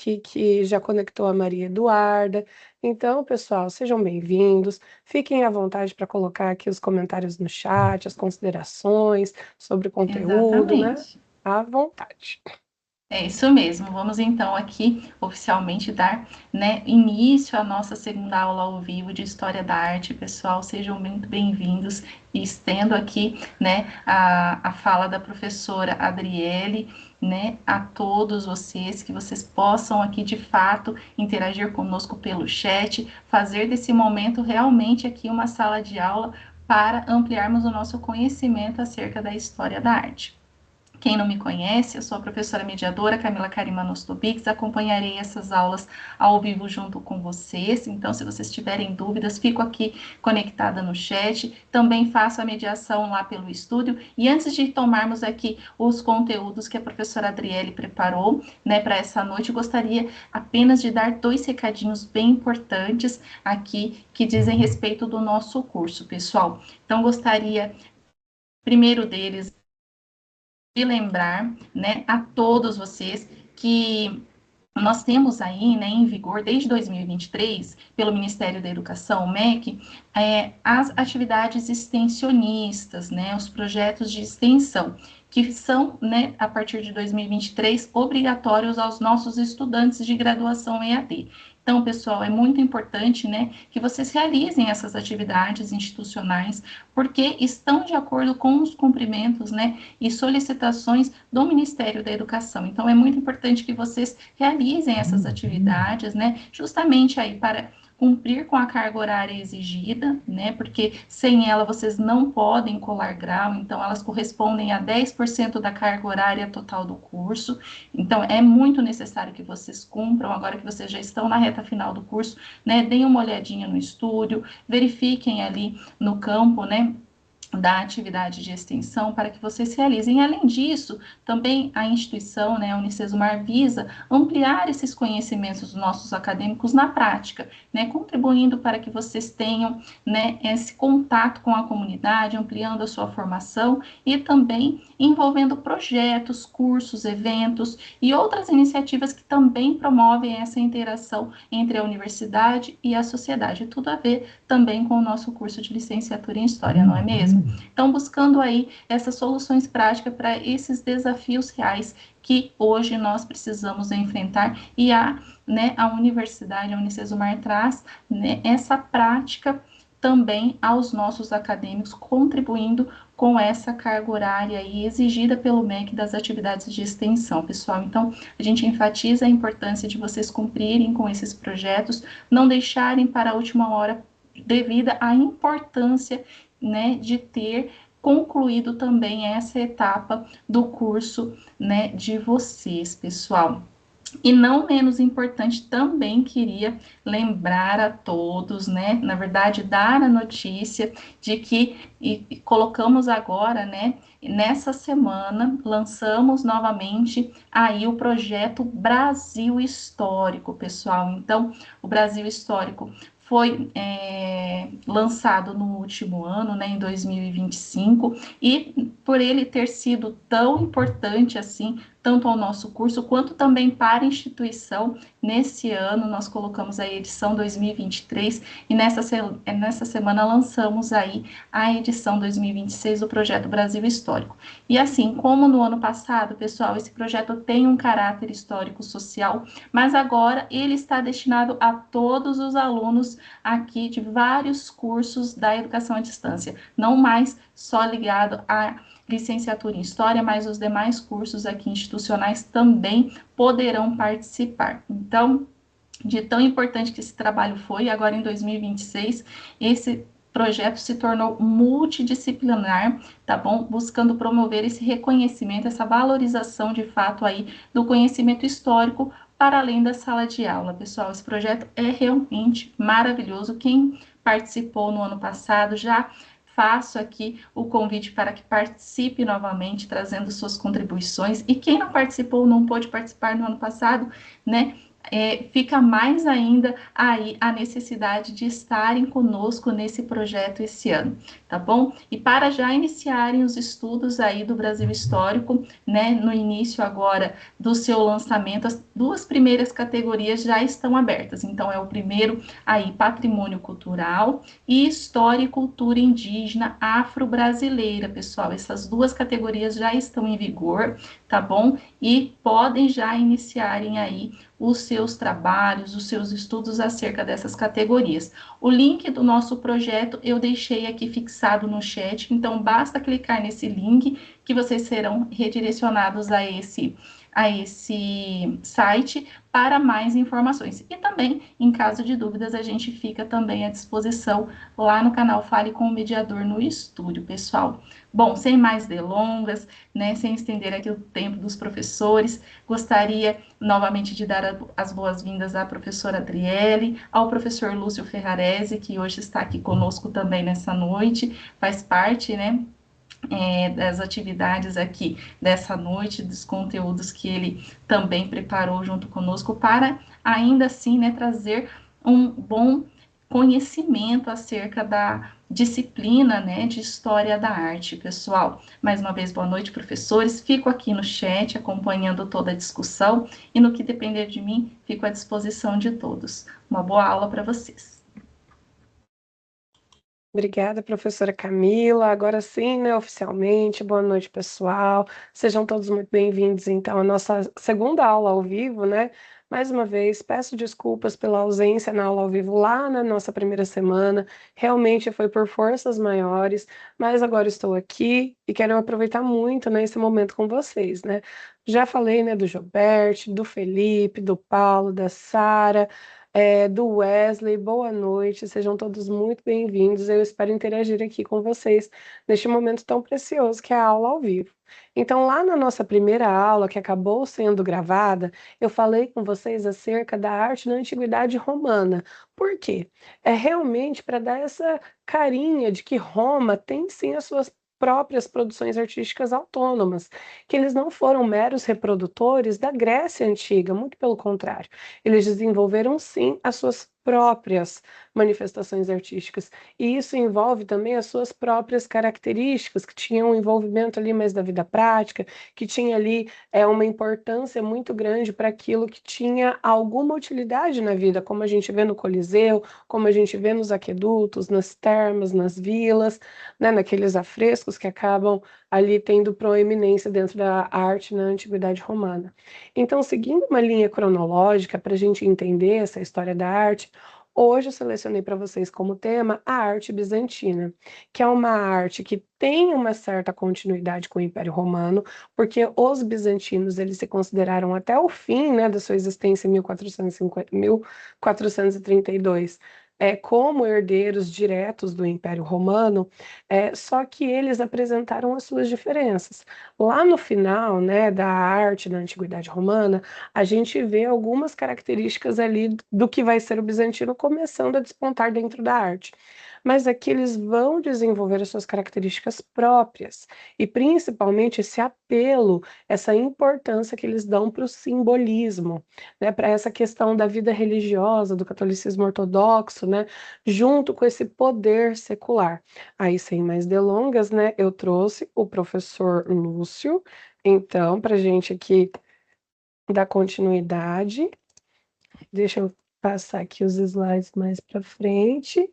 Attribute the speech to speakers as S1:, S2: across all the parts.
S1: aqui que já conectou a Maria Eduarda. Então, pessoal, sejam bem-vindos. Fiquem à vontade para colocar aqui os comentários no chat, as considerações sobre o conteúdo, né?
S2: Exatamente.
S1: À vontade.
S2: É isso mesmo. Vamos então aqui oficialmente dar, né, início à nossa segunda aula ao vivo de História da Arte. Pessoal, sejam muito bem-vindos. E estendo aqui, né, a fala da professora Adriele, né, a todos vocês, que vocês possam aqui de fato interagir conosco pelo chat, fazer desse momento realmente aqui uma sala de aula para ampliarmos o nosso conhecimento acerca da história da arte. Quem não me conhece, eu sou a professora mediadora Camila Karima Nostobix, acompanharei essas aulas ao vivo junto com vocês, então se vocês tiverem dúvidas, fico aqui conectada no chat, também faço a mediação lá pelo estúdio, e antes de tomarmos aqui os conteúdos que a professora Adriele preparou, né, para essa noite, gostaria apenas de dar 2 recadinhos bem importantes aqui, que dizem respeito do nosso curso, pessoal. Então, gostaria, primeiro deles, de lembrar, né, a todos vocês que nós temos aí, né, em vigor desde 2023, pelo Ministério da Educação, o MEC, as atividades extensionistas, né, os projetos de extensão, que são, né, a partir de 2023, obrigatórios aos nossos estudantes de graduação EAD. Então, pessoal, é muito importante, né, que vocês realizem essas atividades institucionais, porque estão de acordo com os cumprimentos, né, e solicitações do Ministério da Educação. Então, é muito importante que vocês realizem essas atividades, né, justamente aí para cumprir com a carga horária exigida, né, porque sem ela vocês não podem colar grau, então elas correspondem a 10% da carga horária total do curso, então é muito necessário que vocês cumpram, agora que vocês já estão na reta final do curso, né, deem uma olhadinha no estúdio, verifiquem ali no campo, né, da atividade de extensão para que vocês realizem. Além disso, também a instituição, né, a Unicesumar, visa ampliar esses conhecimentos dos nossos acadêmicos na prática, né, contribuindo para que vocês tenham, né, esse contato com a comunidade, ampliando a sua formação e também envolvendo projetos, cursos, eventos e outras iniciativas que também promovem essa interação entre a universidade e a sociedade. Tudo a ver também com o nosso curso de licenciatura em História, não é mesmo? Então, buscando aí essas soluções práticas para esses desafios reais que hoje nós precisamos enfrentar, e né, a universidade, a Unicesumar, traz, né, essa prática também aos nossos acadêmicos, contribuindo com essa carga horária aí exigida pelo MEC das atividades de extensão, pessoal. Então, a gente enfatiza a importância de vocês cumprirem com esses projetos, não deixarem para a última hora, devido à importância, né, de ter concluído também essa etapa do curso, né, de vocês, pessoal. E não menos importante, também queria lembrar a todos, né, na verdade, dar a notícia de que colocamos agora, né, nessa semana, lançamos novamente aí o projeto Brasil Histórico, pessoal. Então, o Brasil Histórico foi lançado no último ano, né, em 2025, e por ele ter sido tão importante assim, tanto ao nosso curso quanto também para a instituição, nesse ano nós colocamos a edição 2023 e nessa semana lançamos aí a edição 2026 do projeto Brasil Histórico. E assim, como no ano passado, pessoal, esse projeto tem um caráter histórico-social, mas agora ele está destinado a todos os alunos aqui de vários cursos da educação à distância, não mais só ligado a licenciatura em História, mas os demais cursos aqui institucionais também poderão participar. Então, de tão importante que esse trabalho foi, agora em 2026, esse projeto se tornou multidisciplinar, tá bom? Buscando promover esse reconhecimento, essa valorização de fato aí do conhecimento histórico para além da sala de aula. Pessoal, esse projeto é realmente maravilhoso. Quem participou no ano passado já faço aqui o convite para que participe novamente, trazendo suas contribuições. E quem não participou, não pôde participar no ano passado, né? fica mais ainda aí a necessidade de estarem conosco nesse projeto esse ano, tá bom? E para já iniciarem os estudos aí do Brasil Histórico, né, no início agora do seu lançamento, as duas primeiras categorias já estão abertas. Então, é o primeiro aí, Patrimônio Cultural e História e Cultura Indígena Afro-Brasileira, pessoal. Essas duas categorias já estão em vigor, tá bom? E podem já iniciarem aí os seus trabalhos, os seus estudos acerca dessas categorias. O link do nosso projeto eu deixei aqui fixado no chat, então basta clicar nesse link que vocês serão redirecionados a esse site para mais informações. E também, em caso de dúvidas, a gente fica também à disposição lá no canal Fale com o Mediador no Estúdio, pessoal. Bom, sem mais delongas, né, sem estender aqui o tempo dos professores, gostaria novamente de dar as boas-vindas à professora Adriele, ao professor Lúcio Ferrarese, que hoje está aqui conosco também nessa noite, faz parte, né, das atividades aqui dessa noite, dos conteúdos que ele também preparou junto conosco, para ainda assim, né, trazer um bom conhecimento acerca da disciplina, né, de História da Arte, pessoal. Mais uma vez, boa noite, professores. Fico aqui no chat acompanhando toda a discussão e no que depender de mim, fico à disposição de todos. Uma boa aula para vocês.
S1: Obrigada, professora Camila. Agora sim, né, oficialmente. Boa noite, pessoal. Sejam todos muito bem-vindos, então, à nossa segunda aula ao vivo, né? Mais uma vez, peço desculpas pela ausência na aula ao vivo lá na nossa primeira semana. Realmente foi por forças maiores, mas agora estou aqui e quero aproveitar muito, né, esse momento com vocês, né? Já falei, né, do Gilberto, do Felipe, do Paulo, da Sara, do Wesley. Boa noite, sejam todos muito bem-vindos. Eu espero interagir aqui com vocês neste momento tão precioso que é a aula ao vivo. Então, lá na nossa primeira aula, que acabou sendo gravada, eu falei com vocês acerca da arte na Antiguidade Romana. Por quê? É realmente para dar essa carinha de que Roma tem sim as suas próprias produções artísticas autônomas, que eles não foram meros reprodutores da Grécia Antiga, muito pelo contrário. Eles desenvolveram sim as suas próprias manifestações artísticas. E isso envolve também as suas próprias características, que tinham um envolvimento ali mais da vida prática, que tinha ali uma importância muito grande para aquilo que tinha alguma utilidade na vida, como a gente vê no Coliseu, como a gente vê nos aquedutos, nas termas, nas vilas, né, naqueles afrescos que acabam ali tendo proeminência dentro da arte na Antiguidade Romana. Então, seguindo uma linha cronológica para a gente entender essa história da arte, hoje eu selecionei para vocês como tema a arte bizantina, que é uma arte que tem uma certa continuidade com o Império Romano, porque os bizantinos eles se consideraram até o fim, né, da sua existência em 1432 como herdeiros diretos do Império Romano, só que eles apresentaram as suas diferenças. Lá no final, né, da arte da Antiguidade Romana, a gente vê algumas características ali do que vai ser o bizantino começando a despontar dentro da arte. Mas aqui eles vão desenvolver as suas características próprias e principalmente esse apelo, essa importância que eles dão para o simbolismo, né, para essa questão da vida religiosa, do catolicismo ortodoxo, né, junto com esse poder secular. Aí, sem mais delongas, né, eu trouxe o professor Lúcio, então, para a gente aqui dar continuidade. Deixa eu passar aqui os slides mais para frente.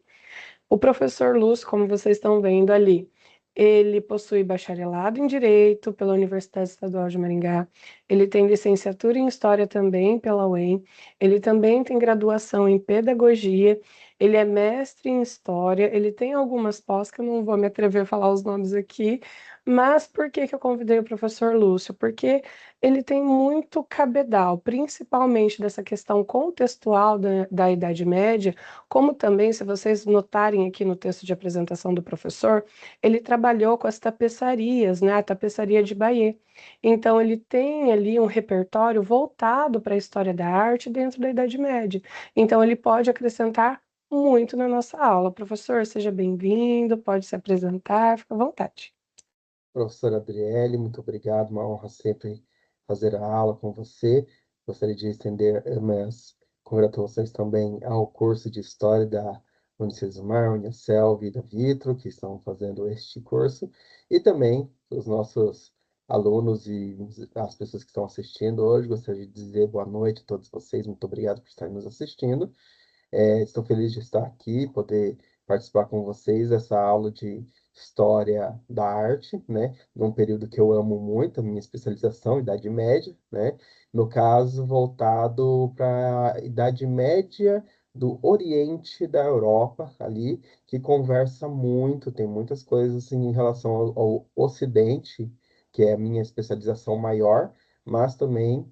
S1: O professor Lúcio, como vocês estão vendo ali, ele possui bacharelado em Direito pela Universidade Estadual de Maringá, ele tem licenciatura em História também pela UEM, ele também tem graduação em Pedagogia, ele é mestre em História, ele tem algumas pós que eu não vou me atrever a falar os nomes aqui, mas por que que eu convidei o professor Lúcio? Porque ele tem muito cabedal, principalmente dessa questão contextual da Idade Média, como também, se vocês notarem aqui no texto de apresentação do professor, ele trabalhou com as tapeçarias, né? A tapeçaria de Bayeux. Então, ele tem ali um repertório voltado para a história da arte dentro da Idade Média. Então, ele pode acrescentar muito na nossa aula. Professor, seja bem-vindo, pode se apresentar, fica à vontade.
S3: Professora Adriele, muito obrigado, uma honra sempre fazer a aula com você. Gostaria de estender minhas congratulações também ao curso de História da Unicesumar, Unicel, Vida Vitro, que estão fazendo este curso, e também os nossos alunos e as pessoas que estão assistindo hoje. Gostaria de dizer boa noite a todos vocês, muito obrigado por estarem nos assistindo. Estou feliz de estar aqui, poder participar com vocês dessa aula de História da Arte, né? Num período que eu amo muito, a minha especialização, Idade Média, né? No caso, voltado para a Idade Média do Oriente da Europa, ali, que conversa muito, tem muitas coisas assim, em relação ao Ocidente, que é a minha especialização maior, mas também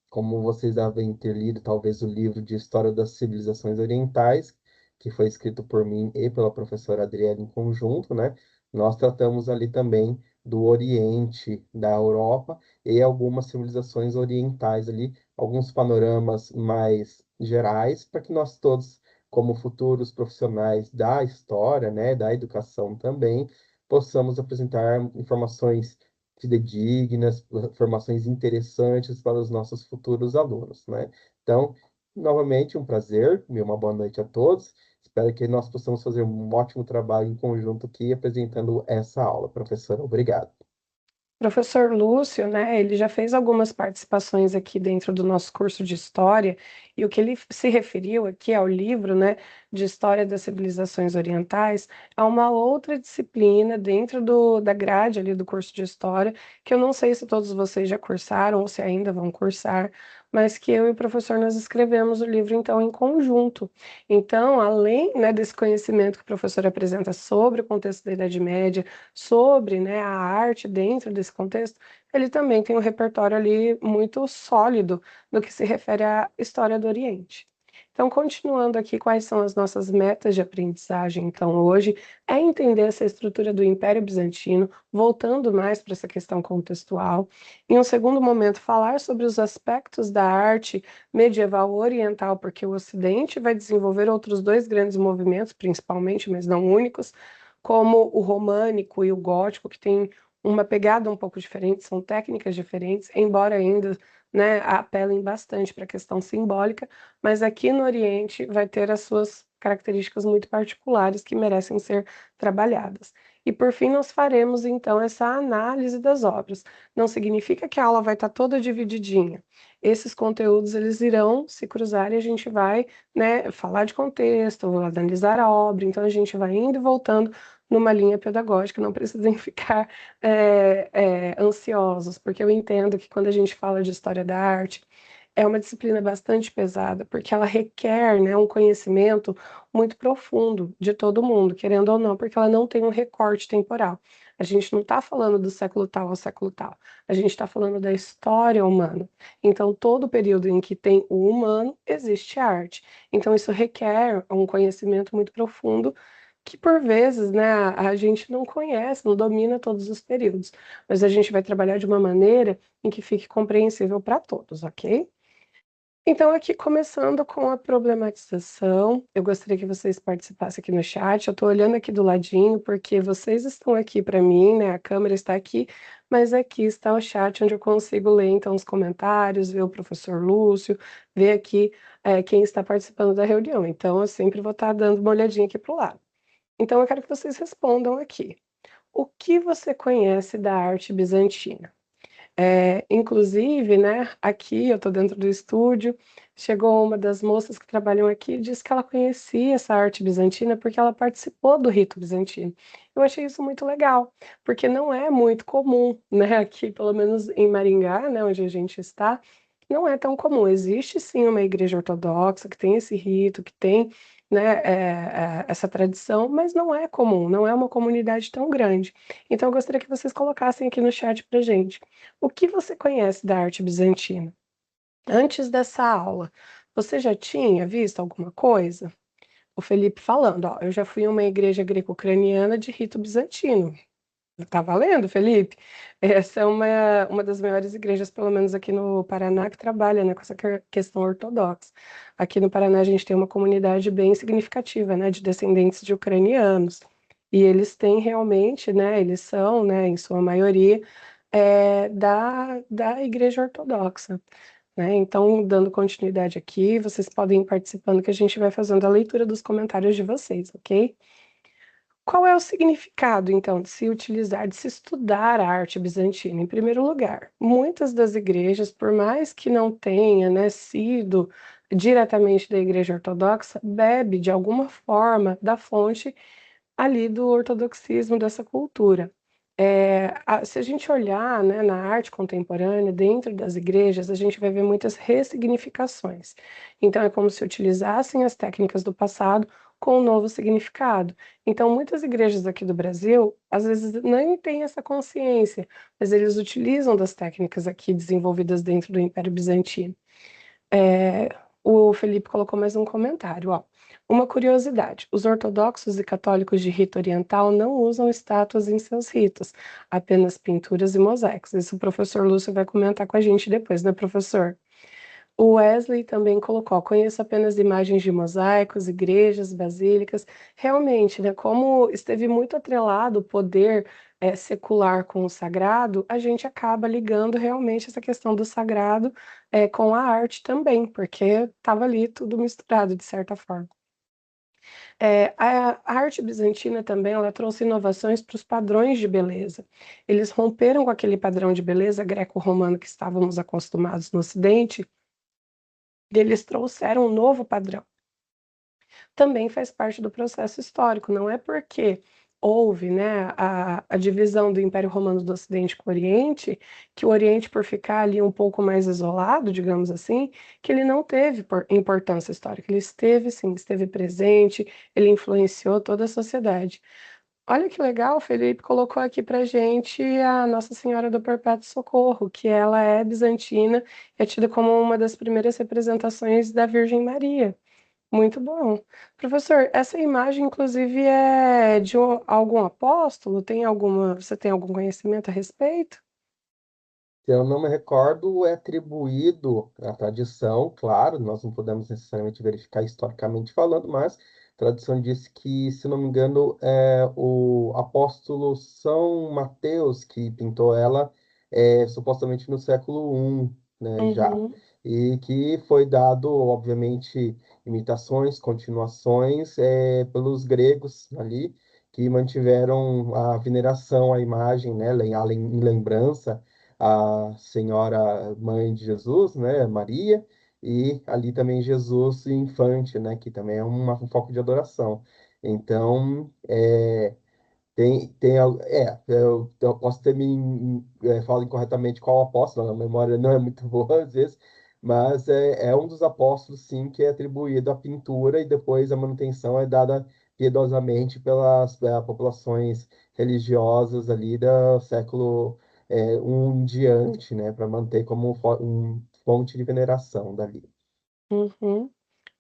S3: como vocês devem ter lido, talvez, o livro de História das Civilizações Orientais, que foi escrito por mim e pela professora Adriana em conjunto, né? Nós tratamos ali também do Oriente, da Europa e algumas civilizações orientais ali, alguns panoramas mais gerais, para que nós todos, como futuros profissionais da história, né, da educação também, possamos apresentar informações fidedignas, informações interessantes para os nossos futuros alunos, né? Então, novamente, um prazer e uma boa noite a todos. Espero que nós possamos fazer um ótimo trabalho em conjunto aqui apresentando essa aula. Professora, obrigado.
S1: Professor Lúcio, né, ele já fez algumas participações aqui dentro do nosso curso de História, e o que ele se referiu aqui ao livro, né, de História das Civilizações Orientais, é uma outra disciplina dentro da grade ali do curso de História, que eu não sei se todos vocês já cursaram ou se ainda vão cursar, mas que eu e o professor nós escrevemos o livro, então, em conjunto. Então, além, né, desse conhecimento que o professor apresenta sobre o contexto da Idade Média, sobre, né, a arte dentro desse contexto, ele também tem um repertório ali muito sólido no que se refere à história do Oriente. Então, continuando aqui, quais são as nossas metas de aprendizagem, então, hoje, é entender essa estrutura do Império Bizantino, voltando mais para essa questão contextual. Em um segundo momento, falar sobre os aspectos da arte medieval oriental, porque o Ocidente vai desenvolver outros dois grandes movimentos, principalmente, mas não únicos, como o românico e o gótico, que tem uma pegada um pouco diferente, são técnicas diferentes, embora ainda, né, apelem bastante para a questão simbólica, mas aqui no Oriente vai ter as suas características muito particulares que merecem ser trabalhadas. E por fim, nós faremos então essa análise das obras. Não significa que a aula vai estar toda divididinha. Esses conteúdos eles irão se cruzar e a gente vai, né, falar de contexto, analisar a obra, então a gente vai indo e voltando numa linha pedagógica, não precisem ficar ansiosos, porque eu entendo que quando a gente fala de história da arte, é uma disciplina bastante pesada, porque ela requer, né, um conhecimento muito profundo de todo mundo, querendo ou não, porque ela não tem um recorte temporal. A gente não está falando do século tal ao século tal, a gente está falando da história humana. Então, todo período em que tem o humano, existe arte. Então, isso requer um conhecimento muito profundo que por vezes, né, a gente não conhece, não domina todos os períodos, mas a gente vai trabalhar de uma maneira em que fique compreensível para todos, ok? Então, aqui começando com a problematização, eu gostaria que vocês participassem aqui no chat. Eu estou olhando aqui do ladinho, porque vocês estão aqui para mim, né? A câmera está aqui, mas aqui está o chat onde eu consigo ler então os comentários, ver o professor Lúcio, ver aqui quem está participando da reunião. Então, eu sempre vou estar dando uma olhadinha aqui para o lado. Então, eu quero que vocês respondam aqui. O que você conhece da arte bizantina? Inclusive, né, aqui eu estou dentro do estúdio, chegou uma das moças que trabalham aqui e disse que ela conhecia essa arte bizantina porque ela participou do rito bizantino. Eu achei isso muito legal, porque não é muito comum, né, aqui, pelo menos em Maringá, né, onde a gente está, não é tão comum. Existe sim uma igreja ortodoxa que tem esse rito, que tem, né, essa tradição, mas não é comum, não é uma comunidade tão grande. Então, eu gostaria que vocês colocassem aqui no chat para gente. O que você conhece da arte bizantina? Antes dessa aula, você já tinha visto alguma coisa? O Felipe falando, ó, eu já fui a uma igreja greco-ucraniana de rito bizantino. Tá valendo, Felipe? Essa é uma das maiores igrejas, pelo menos aqui no Paraná, que trabalha, né, com essa questão ortodoxa. Aqui no Paraná a gente tem uma comunidade bem significativa, né, de descendentes de ucranianos. E eles têm realmente, né, eles são, né, em sua maioria, da Igreja Ortodoxa. né? Então, dando continuidade aqui, vocês podem ir participando que a gente vai fazendo a leitura dos comentários de vocês, ok? Qual é o significado, então, de se utilizar, de se estudar a arte bizantina? Em primeiro lugar, muitas das igrejas, por mais que não tenha, né, sido diretamente da Igreja Ortodoxa, bebe de alguma forma da fonte ali do ortodoxismo dessa cultura. Se a gente olhar, né, na arte contemporânea, dentro das igrejas, a gente vai ver muitas ressignificações. Então, é como se utilizassem as técnicas do passado com um novo significado. Então, muitas igrejas aqui do Brasil, às vezes, nem têm essa consciência, mas eles utilizam das técnicas aqui desenvolvidas dentro do Império Bizantino. É, o Felipe colocou mais um comentário, ó. Uma curiosidade: os ortodoxos e católicos de rito oriental não usam estátuas em seus ritos, apenas pinturas e mosaicos. Isso o professor Lúcio vai comentar com a gente depois, né, professor? O Wesley também colocou: conheço apenas imagens de mosaicos, igrejas, basílicas. Realmente, né, como esteve muito atrelado o poder secular com o sagrado, a gente acaba ligando realmente essa questão do sagrado com a arte também, porque estava ali tudo misturado de certa forma. A arte bizantina também ela trouxe inovações para os padrões de beleza. Eles romperam com aquele padrão de beleza greco-romano que estávamos acostumados no Ocidente, e eles trouxeram um novo padrão. Também faz parte do processo histórico, não é porque houve, né, a divisão do Império Romano do Ocidente com o Oriente, que o Oriente, por ficar ali um pouco mais isolado, digamos assim, que ele não teve importância histórica. Ele esteve, sim, esteve presente, ele influenciou toda a sociedade. Olha que legal, o Felipe colocou aqui para gente a Nossa Senhora do Perpétuo Socorro, que ela é bizantina e é tida como uma das primeiras representações da Virgem Maria. Muito bom. Professor, essa imagem, inclusive, é de algum apóstolo? Você tem algum conhecimento a respeito?
S3: Se eu não me recordo, é atribuído à tradição, claro, nós não podemos necessariamente verificar historicamente falando, mas a tradição diz que, se não me engano, é o apóstolo São Mateus que pintou ela, supostamente no século I, né, já.
S1: Uhum,
S3: E que foi dado, obviamente, imitações, continuações, pelos gregos ali, que mantiveram a veneração à imagem, né, em lembrança a Senhora Mãe de Jesus, né, Maria, e ali também Jesus infante, né, que também é um foco de adoração. Então, eu posso ter falado incorretamente qual apóstolo, a memória não é muito boa às vezes, mas é um dos apóstolos, sim, que é atribuído à pintura e depois a manutenção é dada piedosamente pelas populações religiosas ali do século um em diante, né, para manter como fonte de veneração dali.
S1: uhum.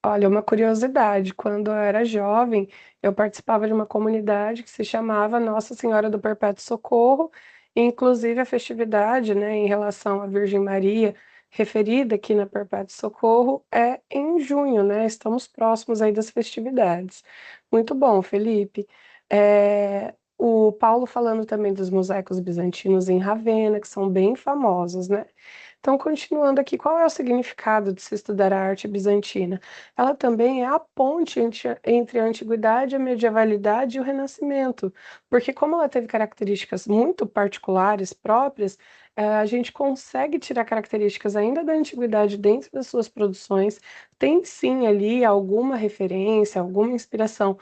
S1: Olha, uma curiosidade, quando eu era jovem, eu participava de uma comunidade que se chamava Nossa Senhora do Perpétuo Socorro, e inclusive a festividade, né, em relação à Virgem Maria, referida aqui na Perpétuo Socorro, é em junho, né? Estamos próximos aí das festividades. Muito bom, Felipe. O Paulo falando também dos mosaicos bizantinos em Ravenna, que são bem famosos, né? Então, continuando aqui, qual é o significado de se estudar a arte bizantina? Ela também é a ponte entre a antiguidade, a medievalidade e o renascimento, porque como ela teve características muito particulares, próprias, a gente consegue tirar características ainda da antiguidade dentro das suas produções, tem sim ali alguma referência, alguma inspiração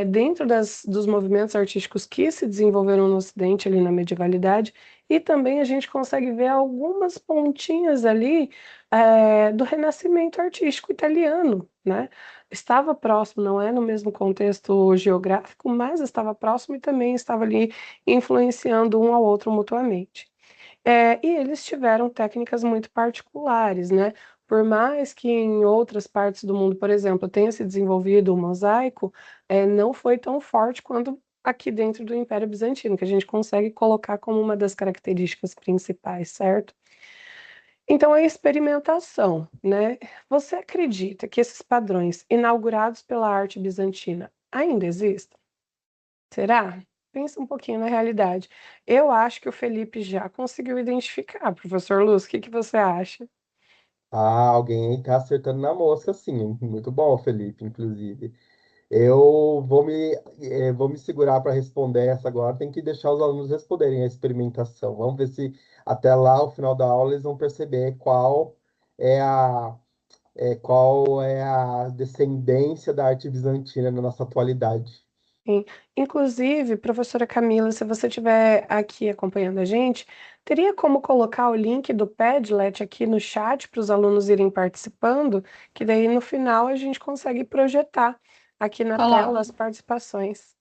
S1: dentro dos movimentos artísticos que se desenvolveram no Ocidente ali na medievalidade, e também a gente consegue ver algumas pontinhas ali do renascimento artístico italiano, né? Estava próximo, não é no mesmo contexto geográfico, mas estava próximo e também estava ali influenciando um ao outro mutuamente. E eles tiveram técnicas muito particulares, né? Por mais que em outras partes do mundo, por exemplo, tenha se desenvolvido o mosaico, não foi tão forte quanto aqui dentro do Império Bizantino, que a gente consegue colocar como uma das características principais, certo? Então, a experimentação, né? Você acredita que esses padrões inaugurados pela arte bizantina ainda existem? Será? Pensa um pouquinho na realidade. Eu acho que o Felipe já conseguiu identificar. Professor Luz, o que que você acha?
S3: Ah, alguém está acertando na mosca, sim. Muito bom, Felipe, inclusive. Eu vou me segurar para responder essa agora. Tem que deixar os alunos responderem a experimentação. Vamos ver se até lá, ao final da aula, eles vão perceber é a, qual é a descendência da arte bizantina na nossa atualidade.
S1: Sim. Inclusive, professora Camila, se você estiver aqui acompanhando a gente, teria como colocar o link do Padlet aqui no chat para os alunos irem participando, que daí no final a gente consegue projetar aqui na tela
S2: Coloco,
S1: as participações.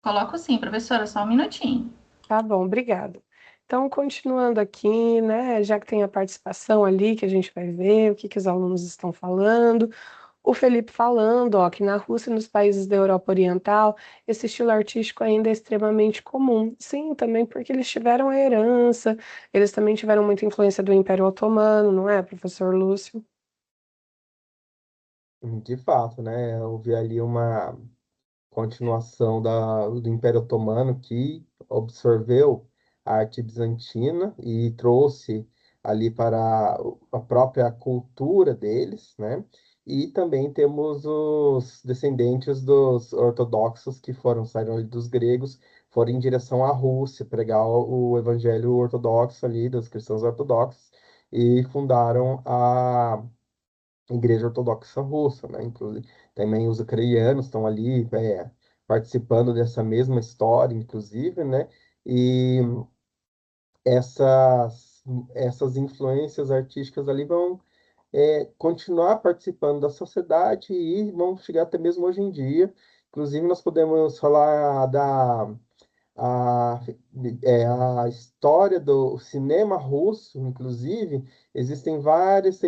S2: coloco sim, professora, só um minutinho.
S1: Tá bom, obrigada. Então, continuando aqui, né, já que tem a participação ali, que a gente vai ver o que os alunos estão falando. O Felipe falando, ó, que na Rússia e nos países da Europa Oriental, esse estilo artístico ainda é extremamente comum. Sim, também porque eles tiveram a herança, eles também tiveram muita influência do Império Otomano, não é, professor Lúcio?
S3: De fato, né? Houve ali uma continuação do Império Otomano, que absorveu a arte bizantina e trouxe ali para a própria cultura deles, né? E também temos os descendentes dos ortodoxos que saíram ali dos gregos, foram em direção à Rússia, pregar o evangelho ortodoxo ali, dos cristãos ortodoxos, e fundaram a Igreja Ortodoxa Russa, né? Inclusive, também os ucranianos estão ali, participando dessa mesma história, inclusive, né? E essas, essas influências artísticas ali vão continuar participando da sociedade e vão chegar até mesmo hoje em dia. Inclusive, nós podemos falar a, a história do cinema russo, inclusive, existem várias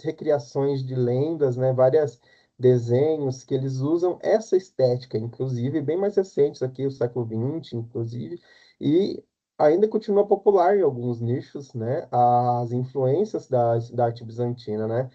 S3: recriações de lendas, né? Vários desenhos que eles usam essa estética, inclusive, bem mais recentes aqui, o século XX, inclusive, e ainda continua popular em alguns nichos, né? As influências da arte bizantina, né?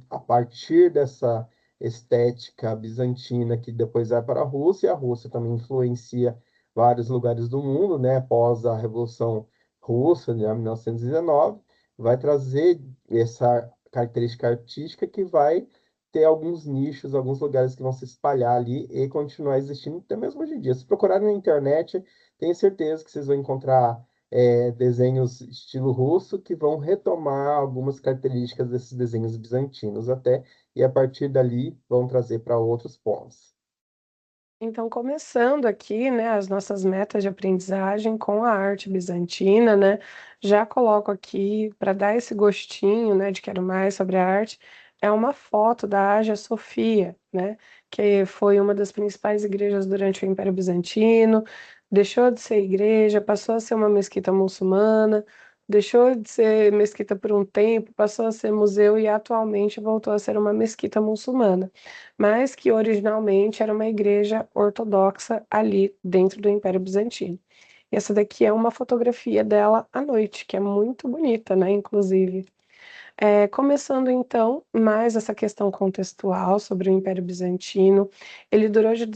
S3: A partir dessa estética bizantina que depois vai para a Rússia, e a Rússia também influencia vários lugares do mundo, né? Após a Revolução Russa, de 1919, vai trazer essa característica artística que vai ter alguns nichos, alguns lugares que vão se espalhar ali e continuar existindo até mesmo hoje em dia. Se procurarem na internet, tenho certeza que vocês vão encontrar desenhos estilo russo que vão retomar algumas características desses desenhos bizantinos até e a partir dali vão trazer para outros pontos.
S1: Então, começando aqui, né, as nossas metas de aprendizagem com a arte bizantina, né, já coloco aqui para dar esse gostinho, né, de quero mais sobre a arte, é uma foto da Hagia Sofia, né, que foi uma das principais igrejas durante o Império Bizantino, deixou de ser igreja, passou a ser uma mesquita muçulmana, deixou de ser mesquita por um tempo, passou a ser museu e atualmente voltou a ser uma mesquita muçulmana, mas que originalmente era uma igreja ortodoxa ali dentro do Império Bizantino. E essa daqui é uma fotografia dela à noite, que é muito bonita, né? Inclusive. Começando então mais essa questão contextual sobre o Império Bizantino, ele durou de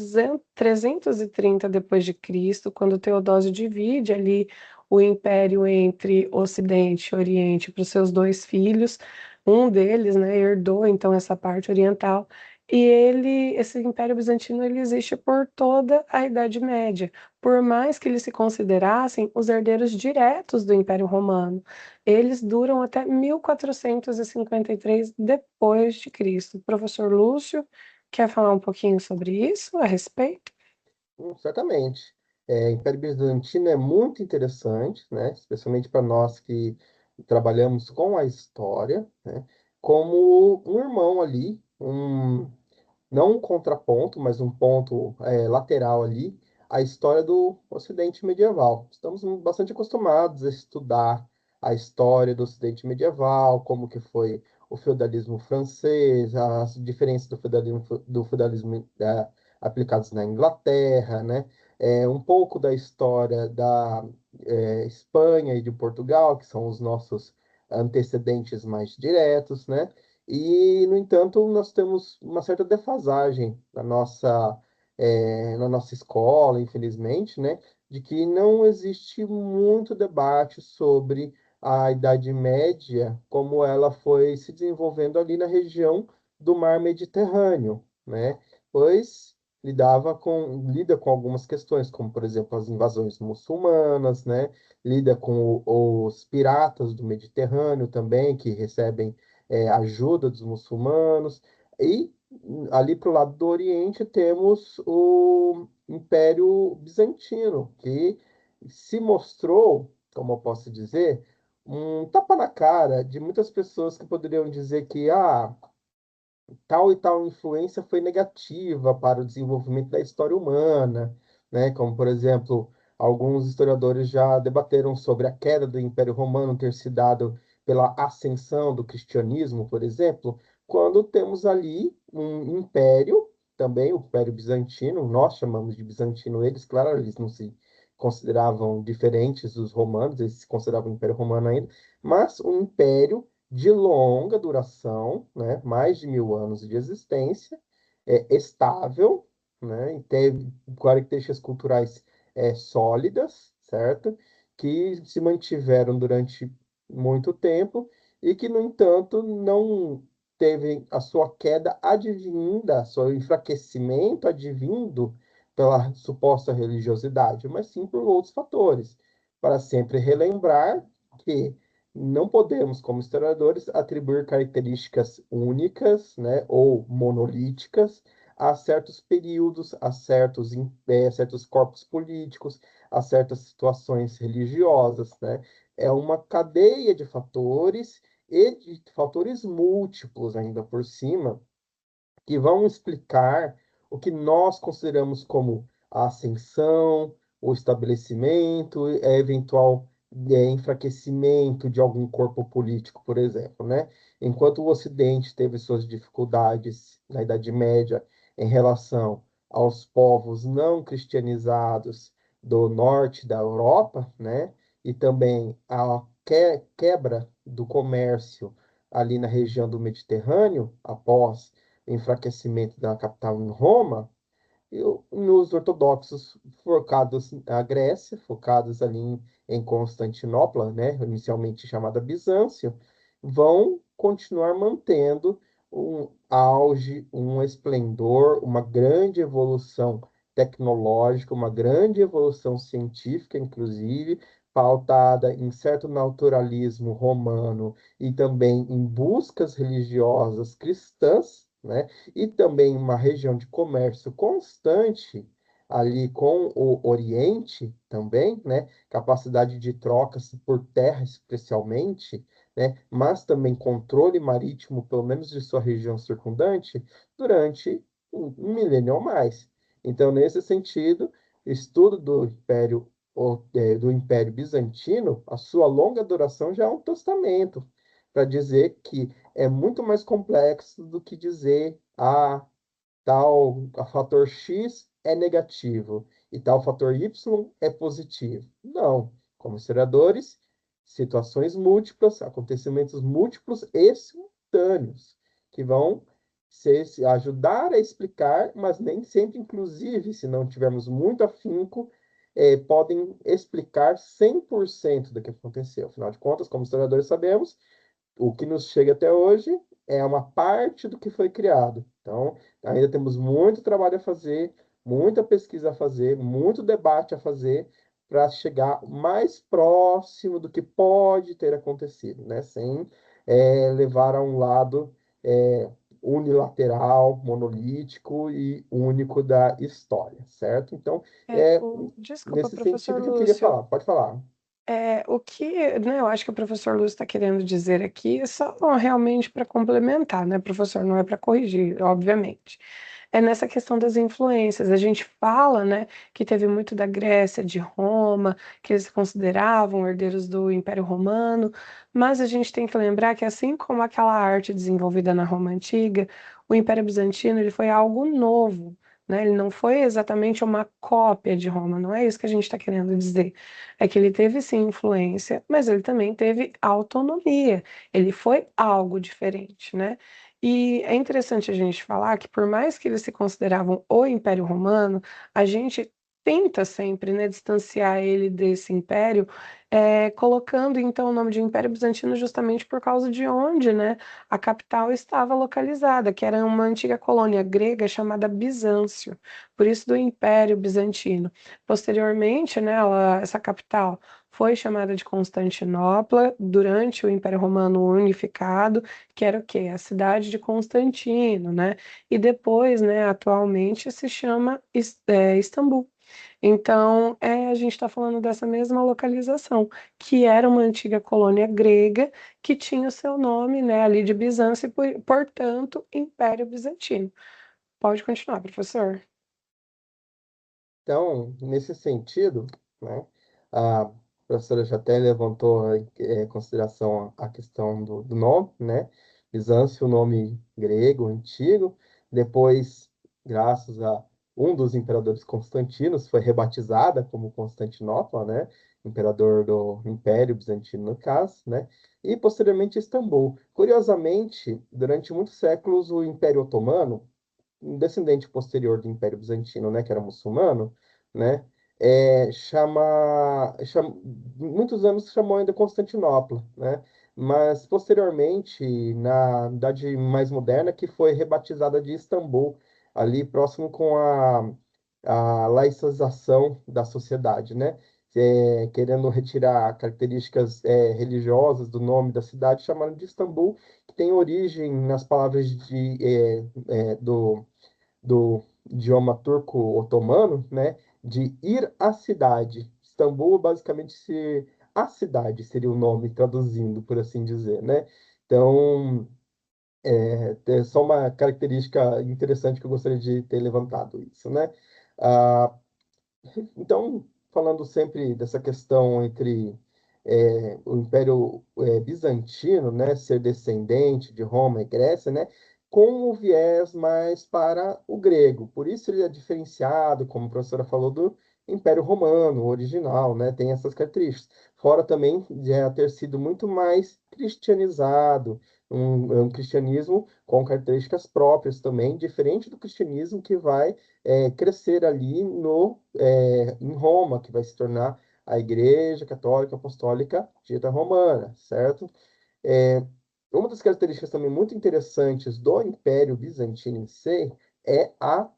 S1: 330 depois de Cristo, quando Teodósio divide ali o império entre Ocidente e Oriente para os seus dois filhos. Um deles, né, herdou então essa parte oriental. E esse Império Bizantino, ele existe por toda a Idade Média, por mais que eles se considerassem os herdeiros diretos do Império Romano. Eles duram até 1453 depois de Cristo. Professor Lúcio, quer falar um pouquinho sobre isso a respeito?
S3: Certamente. Império Bizantino é muito interessante, né? Especialmente para nós que trabalhamos com a história, né? Como um irmão ali, não um contraponto, mas um ponto lateral ali, a história do Ocidente medieval. Estamos bastante acostumados a estudar a história do Ocidente medieval, como que foi o feudalismo francês, as diferenças do feudalismo aplicados na Inglaterra, né? Um pouco da história da Espanha e de Portugal, que são os nossos antecedentes mais diretos, né? E, no entanto, nós temos uma certa defasagem na nossa escola, infelizmente, né, de que não existe muito debate sobre a Idade Média, como ela foi se desenvolvendo ali na região do Mar Mediterrâneo, né? Pois lida com algumas questões, como, por exemplo, as invasões muçulmanas, né? Lida com os piratas do Mediterrâneo também, que recebem ajuda dos muçulmanos. E ali para o lado do Oriente temos o Império Bizantino, que se mostrou, como eu posso dizer, um tapa na cara de muitas pessoas que poderiam dizer que tal e tal influência foi negativa para o desenvolvimento da história humana, né? Como, por exemplo, alguns historiadores já debateram sobre a queda do Império Romano ter se dado pela ascensão do cristianismo, por exemplo, quando temos ali um império, também o Império Bizantino, nós chamamos de bizantino eles, claro, eles não se consideravam diferentes dos romanos, eles se consideravam Império Romano ainda, mas um império de longa duração, né, mais de 1000 anos de existência, estável, né, e teve características culturais sólidas, certo? Que se mantiveram durante muito tempo e que, no entanto, não teve a sua queda advinda, seu enfraquecimento advindo pela suposta religiosidade, mas sim por outros fatores, para sempre relembrar que não podemos, como historiadores, atribuir características únicas, né, ou monolíticas a certos períodos, certos corpos políticos, a certas situações religiosas, né? É uma cadeia de fatores e de fatores múltiplos ainda por cima que vão explicar o que nós consideramos como a ascensão, o estabelecimento, eventual enfraquecimento de algum corpo político, por exemplo, né? Enquanto o Ocidente teve suas dificuldades na Idade Média em relação aos povos não cristianizados do norte da Europa, né? E também a quebra do comércio ali na região do Mediterrâneo após enfraquecimento da capital em Roma, e nos ortodoxos focados na Grécia, focados ali em Constantinopla, né, inicialmente chamada Bizâncio, vão continuar mantendo um auge, um esplendor, uma grande evolução tecnológica, uma grande evolução científica, inclusive, pautada em certo naturalismo romano e também em buscas religiosas cristãs, né? E também uma região de comércio constante ali com o Oriente também, né? Capacidade de trocas por terra, especialmente, né? Mas também controle marítimo, pelo menos de sua região circundante, durante um milênio ou mais. Então, nesse sentido, estudo do Império Bizantino, a sua longa duração já é um testamento para dizer que é muito mais complexo do que dizer a fator X é negativo e tal fator Y é positivo. Não. Como historiadores, situações múltiplas, acontecimentos múltiplos e simultâneos, que vão ajudar a explicar, mas nem sempre, inclusive, se não tivermos muito afinco, podem explicar 100% do que aconteceu. Afinal de contas, como historiadores sabemos, o que nos chega até hoje é uma parte do que foi criado. Então, ainda temos muito trabalho a fazer, muita pesquisa a fazer, muito debate a fazer para chegar mais próximo do que pode ter acontecido, né? Sem levar a um lado unilateral, monolítico e único da história, certo? Então, é
S1: Desculpa,
S3: nesse
S1: professor
S3: sentido que eu queria
S1: Lúcio.
S3: falar. Pode falar.
S1: O que, né, eu acho que o professor Lúcio está querendo dizer aqui é só realmente para complementar, né, professor? Não é para corrigir, obviamente. É nessa questão das influências. A gente fala, né, que teve muito da Grécia, de Roma, que eles se consideravam herdeiros do Império Romano, mas a gente tem que lembrar que assim como aquela arte desenvolvida na Roma antiga, o Império Bizantino ele foi algo novo. Né? Ele não foi exatamente uma cópia de Roma, não é isso que a gente está querendo dizer. É que ele teve sim influência, mas ele também teve autonomia. Ele foi algo diferente, né? E é interessante a gente falar que, por mais que eles se consideravam o Império Romano, a gente tenta sempre, né, distanciar ele desse império, colocando então o nome de Império Bizantino justamente por causa de onde, né, a capital estava localizada, que era uma antiga colônia grega chamada Bizâncio, por isso do Império Bizantino. Posteriormente, né, essa capital foi chamada de Constantinopla durante o Império Romano Unificado, que era o quê? A cidade de Constantino, né? E depois, né, atualmente se chama Istambul. Então, a gente está falando dessa mesma localização, que era uma antiga colônia grega que tinha o seu nome, né, ali de Bizâncio e, portanto, Império Bizantino. Pode continuar, professor.
S3: Então, nesse sentido, né, a professora já até levantou em consideração a questão do nome, né? Bizâncio, o nome grego, antigo. Depois, graças a um dos imperadores Constantinos, foi rebatizada como Constantinopla, né? Imperador do Império Bizantino, no caso, né? E, posteriormente, Istambul. Curiosamente, durante muitos séculos, o Império Otomano, um descendente posterior do Império Bizantino, né, que era muçulmano, né, muitos anos chamou ainda Constantinopla, né, mas posteriormente, na Idade mais moderna, que foi rebatizada de Istambul, ali próximo com a laicização da sociedade, né, querendo retirar características religiosas do nome da cidade, chamaram de Istambul, que tem origem nas palavras do idioma turco-otomano, né, de ir à cidade. Istambul, basicamente, a cidade seria o nome, traduzindo, por assim dizer, né? Então, é só uma característica interessante que eu gostaria de ter levantado isso, né? Ah, então, falando sempre dessa questão entre o Império Bizantino, né, ser descendente de Roma e Grécia, né, com o viés mais para o grego. Por isso ele é diferenciado, como a professora falou, do Império Romano original, né, tem essas características. Fora também de ter sido muito mais cristianizado, um cristianismo com características próprias também, diferente do cristianismo que vai crescer ali em Roma, que vai se tornar a Igreja Católica Apostólica Dita Romana, certo? É, uma das características também muito interessantes do Império Bizantino em si é a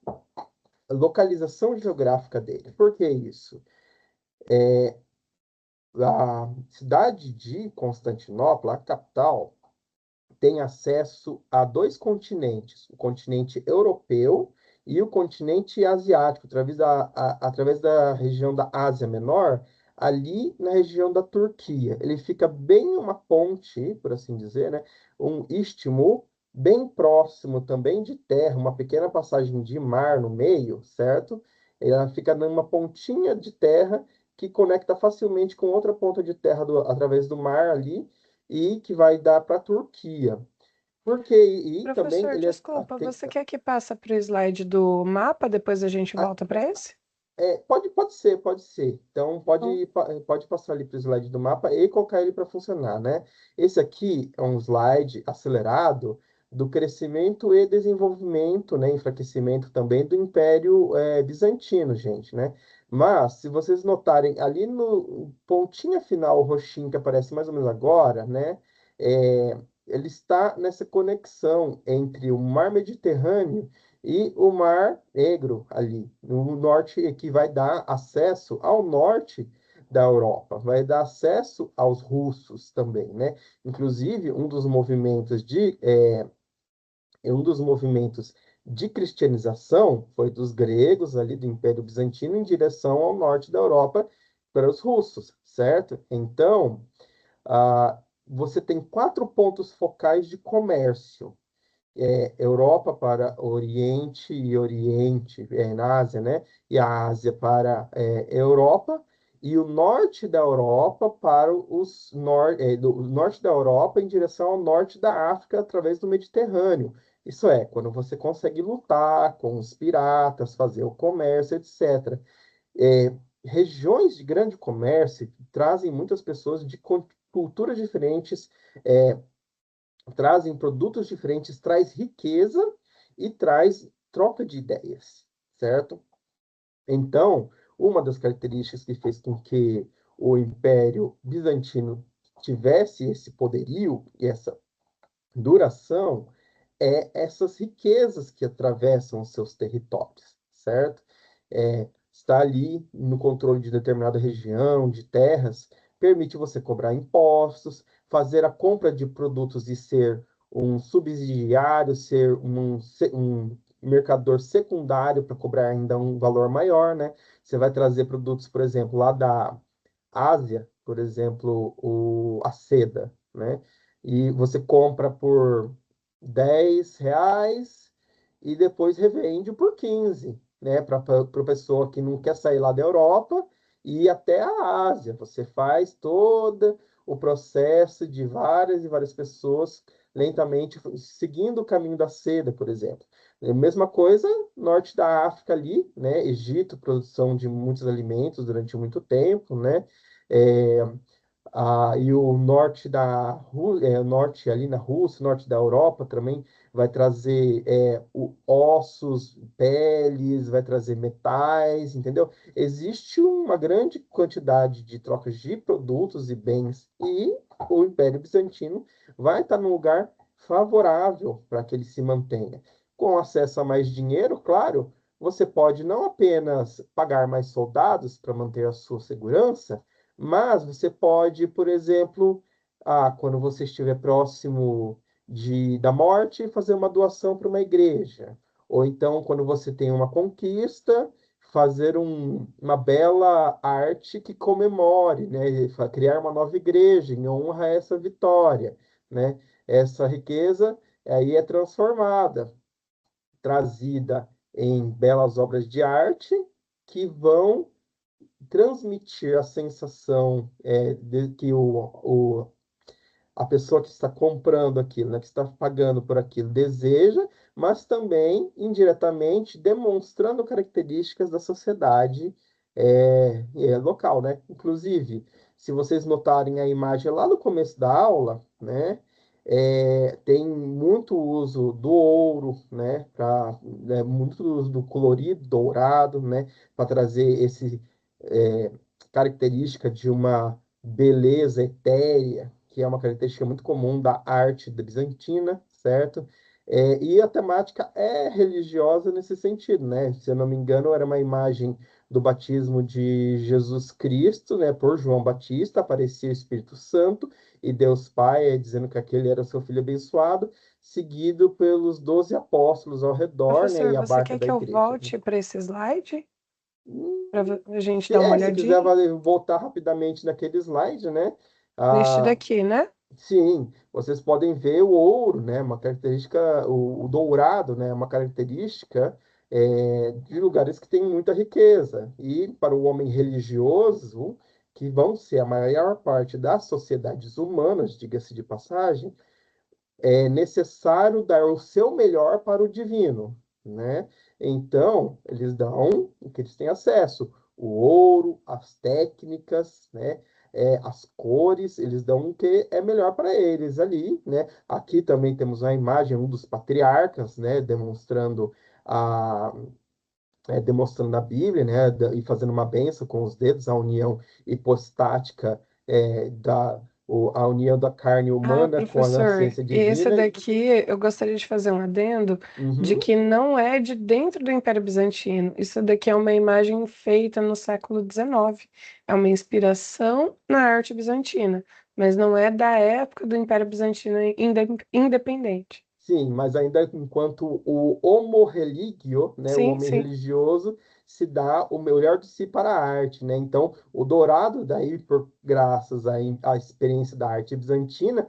S3: localização geográfica dele. Por que isso? A cidade de Constantinopla, a capital, tem acesso a dois continentes, o continente europeu e o continente asiático, através da região da Ásia Menor, ali na região da Turquia. Ele fica bem uma ponte, por assim dizer, né? Um istmo bem próximo também de terra, uma pequena passagem de mar no meio, certo? Ela fica numa pontinha de terra que conecta facilmente com outra ponta de terra através do mar ali, e que vai dar para a Turquia. Porque e também
S1: Professor,
S3: ele
S1: desculpa, você quer que passe para o slide do mapa, depois a gente
S3: a-
S1: volta para esse?
S3: pode ser, pode ser. Então
S1: Então,
S3: pode passar ali para o slide do mapa e colocar ele para funcionar, né? Esse aqui é um slide acelerado do crescimento e desenvolvimento, né? Enfraquecimento também do Império Bizantino, gente, né? Mas se vocês notarem ali no pontinha final, o roxinho que aparece mais ou menos agora, né? É, ele está nessa conexão entre o Mar Mediterrâneo e o Mar Negro ali, no norte, que vai dar acesso ao norte da Europa, vai dar acesso aos russos também, né? Inclusive, um dos movimentos de cristianização foi dos gregos ali do Império Bizantino em direção ao norte da Europa para os russos, certo? Então, você tem quatro pontos focais de comércio, Europa para Oriente e Oriente, na Ásia, né? E a Ásia para Europa, e o norte da Europa para o norte da Europa em direção ao norte da África através do Mediterrâneo. Isso é, quando você consegue lutar com os piratas, fazer o comércio, etc. Regiões de grande comércio trazem muitas pessoas de culturas diferentes, é, trazem produtos diferentes, traz riqueza e traz troca de ideias, certo? Então, uma das características que fez com que o Império Bizantino tivesse esse poderio e essa duração, essas riquezas que atravessam os seus territórios, certo? Estar ali no controle de determinada região, de terras, permite você cobrar impostos, fazer a compra de produtos e ser um subsidiário, ser um mercador secundário para cobrar ainda um valor maior, né? Você vai trazer produtos, por exemplo, lá da Ásia, por exemplo, a seda, né? E você compra por R$ 10 e depois revende por 15, né? Para a pessoa que não quer sair lá da Europa e ir até a Ásia. Você faz todo o processo de várias e várias pessoas lentamente seguindo o caminho da seda, por exemplo. A mesma coisa, norte da África ali, né? Egito, produção de muitos alimentos durante muito tempo, né? É, e o norte o norte ali na Rússia, norte da Europa também vai trazer ossos, peles, vai trazer metais, entendeu? Existe uma grande quantidade de trocas de produtos e bens e o Império Bizantino vai estar num lugar favorável para que ele se mantenha. Com acesso a mais dinheiro, claro, você pode não apenas pagar mais soldados para manter a sua segurança, mas você pode, por exemplo, quando você estiver próximo da morte, fazer uma doação para uma igreja. Ou então, quando você tem uma conquista, fazer uma bela arte que comemore, né? Criar uma nova igreja em honra a essa vitória, né? Essa riqueza aí é transformada, trazida em belas obras de arte que vão transmitir a sensação de que a pessoa que está comprando aquilo, né, que está pagando por aquilo, deseja, mas também, indiretamente, demonstrando características da sociedade local, né? Inclusive, se vocês notarem a imagem lá no começo da aula, né, tem muito uso do ouro, né, muito uso do colorido dourado, né, para trazer esse é, característica de uma beleza etérea, que é uma característica muito comum da arte bizantina, certo? E a temática é religiosa nesse sentido, né? Se eu não me engano, era uma imagem do batismo de Jesus Cristo, né? Por João Batista, aparecia o Espírito Santo e Deus Pai, dizendo que aquele era seu filho abençoado, seguido pelos 12 apóstolos ao redor, né?
S1: Professor,
S3: E a
S1: você
S3: barca
S1: quer
S3: da
S1: que eu
S3: igreja, né?
S1: volte para esse slide? Para a gente dar uma
S3: Se quiser
S1: olhadinha?
S3: voltar rapidamente naquele slide, né?
S1: Neste
S3: Ah,
S1: daqui, né?
S3: sim, vocês podem ver o ouro, né? Uma característica, o dourado, né? Uma característica de lugares que têm muita riqueza. E para o homem religioso, que vão ser a maior parte das sociedades humanas, diga-se de passagem, é necessário dar o seu melhor para o divino, né? Então, eles dão o que eles têm acesso, o ouro, as técnicas, né? As cores, eles dão o que é melhor para eles ali, né? Aqui também temos a imagem, um dos patriarcas, né? A, demonstrando a Bíblia, né? E fazendo uma benção com os dedos, a união hipostática a união da carne
S1: Ah,
S3: humana com a
S1: professor,
S3: nascença
S1: esse
S3: divina.
S1: daqui eu gostaria de fazer um adendo de
S3: Uhum.
S1: que não é de dentro do Império Bizantino. Isso daqui é uma imagem feita no século XIX. É uma inspiração na arte bizantina, mas não é da época do Império Bizantino independente.
S3: Sim, mas ainda enquanto o homo religio, né, o
S1: Sim,
S3: homem
S1: sim.
S3: religioso, se dá o melhor de si para a arte, né? Então, o dourado, daí, graças à experiência da arte bizantina,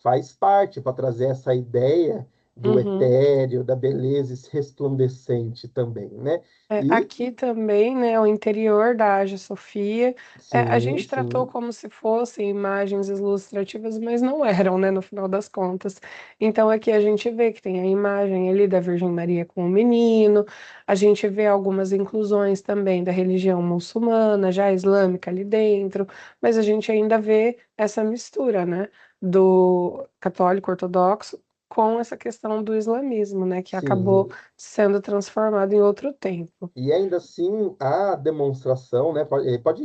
S3: faz parte para trazer essa ideia do
S1: Uhum.
S3: etéreo, da beleza resplandecente também, né? E,
S1: Aqui também, né, o interior da Hagia Sofia, a
S3: sim,
S1: gente tratou
S3: sim,
S1: como se fossem imagens ilustrativas, mas não eram, né, no final das contas. Então aqui a gente vê que tem a imagem ali da Virgem Maria com o menino, a gente vê algumas inclusões também da religião muçulmana, já islâmica ali dentro, mas a gente ainda vê essa mistura, né, do católico ortodoxo com essa questão do islamismo, né, que acabou
S3: Sim,
S1: sendo transformado em outro tempo.
S3: e ainda assim, a demonstração, né, pode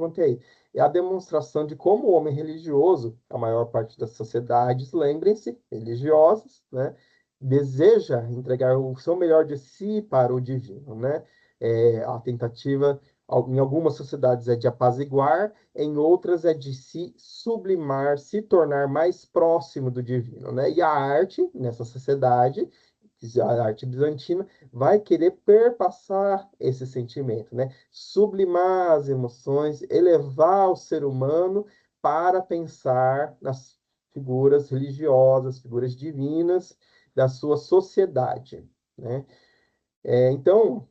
S3: manter aí, é a demonstração de como o homem religioso, a maior parte das sociedades, lembrem-se, religiosas, né, deseja entregar o seu melhor de si para o divino, né? A tentativa, em algumas sociedades é de apaziguar, em outras é de se sublimar, se tornar mais próximo do divino, né? E a arte, nessa sociedade, a arte bizantina, vai querer perpassar esse sentimento, né? Sublimar as emoções, elevar o ser humano para pensar nas figuras religiosas, figuras divinas da sua sociedade, né? Então,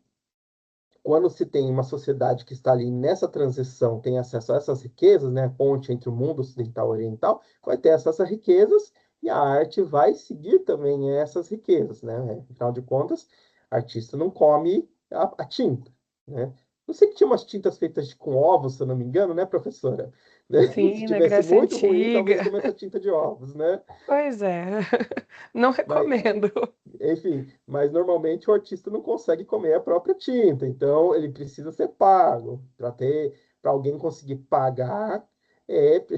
S3: quando se tem uma sociedade que está ali nessa transição, tem acesso a essas riquezas, né, a ponte entre o mundo ocidental e oriental, vai ter acesso a riquezas e a arte vai seguir também essas riquezas, né? Afinal de contas, artista não come a tinta, né? Eu sei que tinha umas tintas feitas com ovos, se eu não me engano, né, professora? Se
S1: Sim, na
S3: tivesse
S1: Grécia
S3: muito ruim, talvez
S1: Antiga.
S3: comesse a tinta de ovos, né?
S1: Pois é, não
S3: Mas,
S1: recomendo.
S3: enfim, mas normalmente o artista não consegue comer a própria tinta, então ele precisa ser pago. Para alguém conseguir pagar,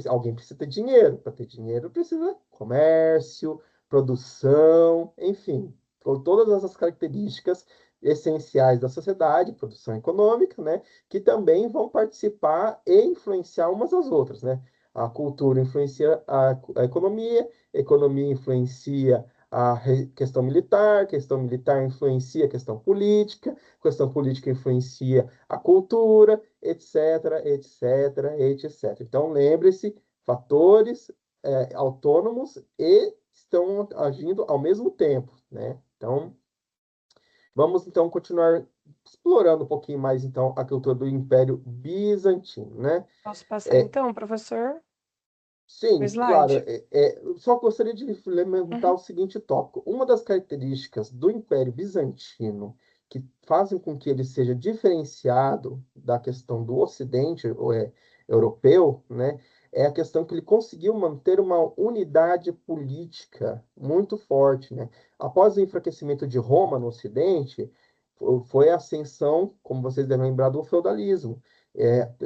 S3: alguém precisa ter dinheiro. Para ter dinheiro, precisa comércio, produção, enfim, com todas essas características essenciais da sociedade, produção econômica, né, que também vão participar e influenciar umas às outras, né? A cultura influencia a economia influencia questão militar influencia a questão política influencia a cultura, etc, etc, etc. Então, lembre-se, fatores autônomos e estão agindo ao mesmo tempo, né? Então, vamos então continuar explorando um pouquinho mais então a cultura do Império Bizantino, né?
S1: Posso passar
S3: É,
S1: então, professor, o
S3: Sim, claro.
S1: slide?
S3: Eu só gostaria de levantar
S1: Uhum.
S3: o seguinte tópico. Uma das características do Império Bizantino que fazem com que ele seja diferenciado da questão do Ocidente europeu, né, é a questão que ele conseguiu manter uma unidade política muito forte, né? Após o enfraquecimento de Roma no Ocidente, foi a ascensão, como vocês devem lembrar, do feudalismo,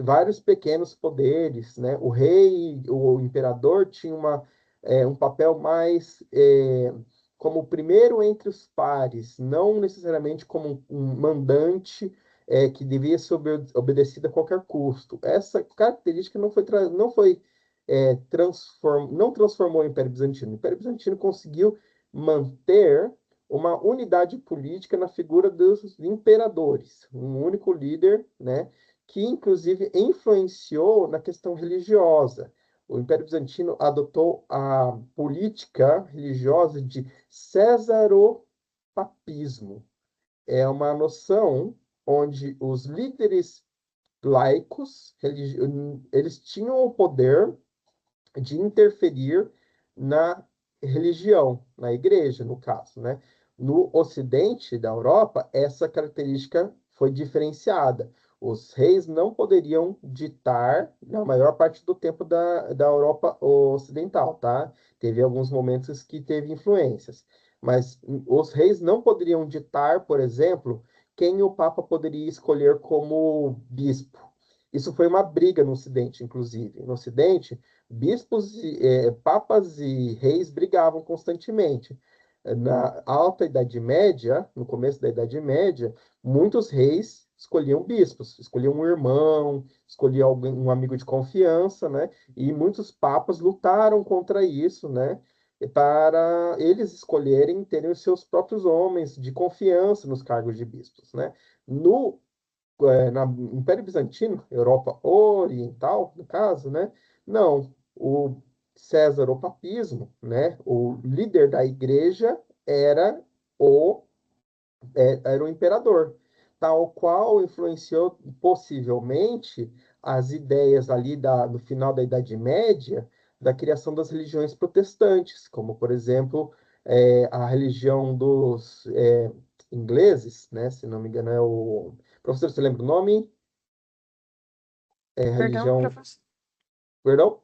S3: vários pequenos poderes, né? O rei, o imperador tinha um papel mais como o primeiro entre os pares, não necessariamente como um mandante que devia ser obedecido a qualquer custo. Essa característica não transformou o Império Bizantino. O Império Bizantino conseguiu manter uma unidade política na figura dos imperadores, um único líder, né? Que inclusive influenciou na questão religiosa. O Império Bizantino adotou a política religiosa de cesaropapismo. É uma noção onde os líderes laicos, eles tinham o poder de interferir na religião, na igreja, no caso, né? No ocidente da Europa, essa característica foi diferenciada. Os reis não poderiam ditar na maior parte do tempo da Europa ocidental, tá? Teve alguns momentos que teve influências, mas os reis não poderiam ditar, por exemplo, quem o Papa poderia escolher como bispo. Isso foi uma briga no Ocidente, inclusive. No Ocidente, papas e reis brigavam constantemente. Na Alta Idade Média, no começo da Idade Média, muitos reis escolhiam bispos, escolhiam um irmão, escolhiam alguém, um amigo de confiança, né? E muitos papas lutaram contra isso, né? Para eles escolherem terem os seus próprios homens de confiança nos cargos de bispos, né? No no Império Bizantino, Europa Oriental, no caso, né? Não, o César, o papismo, né? O líder da igreja era era o imperador, tal qual influenciou possivelmente as ideias ali no final da Idade Média da criação das religiões protestantes, como, por exemplo, a religião dos ingleses, né? Se não me engano, é o. Professor, você lembra o nome?
S1: Perdão,
S3: Religião.
S1: professor.
S3: Perdão?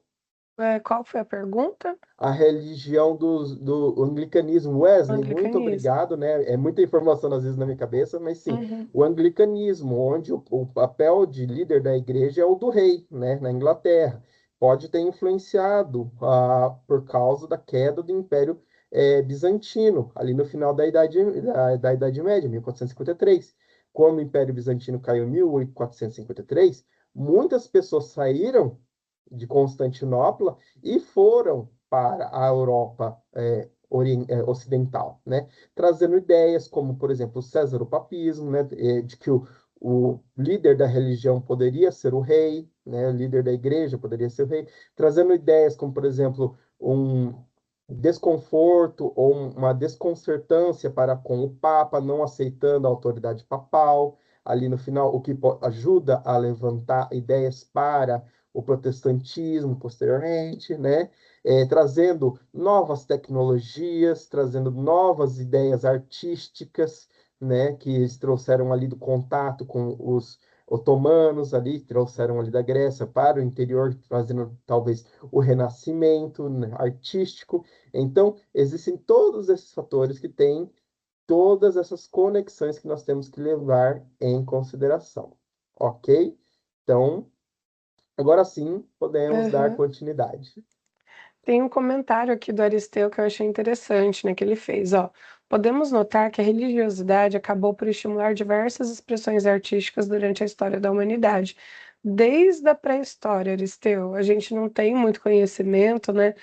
S1: Qual foi a pergunta?
S3: A religião do anglicanismo. Wesley, muito
S1: Anglicanismo.
S3: obrigado, né? É muita informação às vezes na minha cabeça, mas sim,
S1: Uhum.
S3: o anglicanismo, onde o papel de líder da igreja é o do rei, né? Na Inglaterra. Pode ter influenciado por causa da queda do Império Bizantino, ali no final da Idade Média, 1453. Quando o Império Bizantino caiu em 1453, muitas pessoas saíram de Constantinopla e foram para a Europa ocidental, né? Trazendo ideias como, por exemplo, o Césaropapismo, né? De que o líder da religião poderia ser o rei, né? O líder da igreja poderia ser o rei, trazendo ideias como, por exemplo, um desconforto ou uma desconcertância para com o Papa, não aceitando a autoridade papal. Ali no final, o que ajuda a levantar ideias para o protestantismo posteriormente, né? Trazendo novas tecnologias, trazendo novas ideias artísticas, né? Que eles trouxeram ali do contato com os otomanos ali, trouxeram ali da Grécia para o interior, trazendo talvez o renascimento, né, artístico. Então, existem todos esses fatores que têm todas essas conexões que nós temos que levar em consideração, ok? Então, agora sim, podemos dar
S1: Uhum.
S3: continuidade.
S1: Tem um comentário aqui do Aristeu que eu achei interessante, né, que ele fez, ó. Podemos notar que a religiosidade acabou por estimular diversas expressões artísticas durante a história da humanidade. Desde a pré-história, Aristeu, a gente não tem muito conhecimento, né,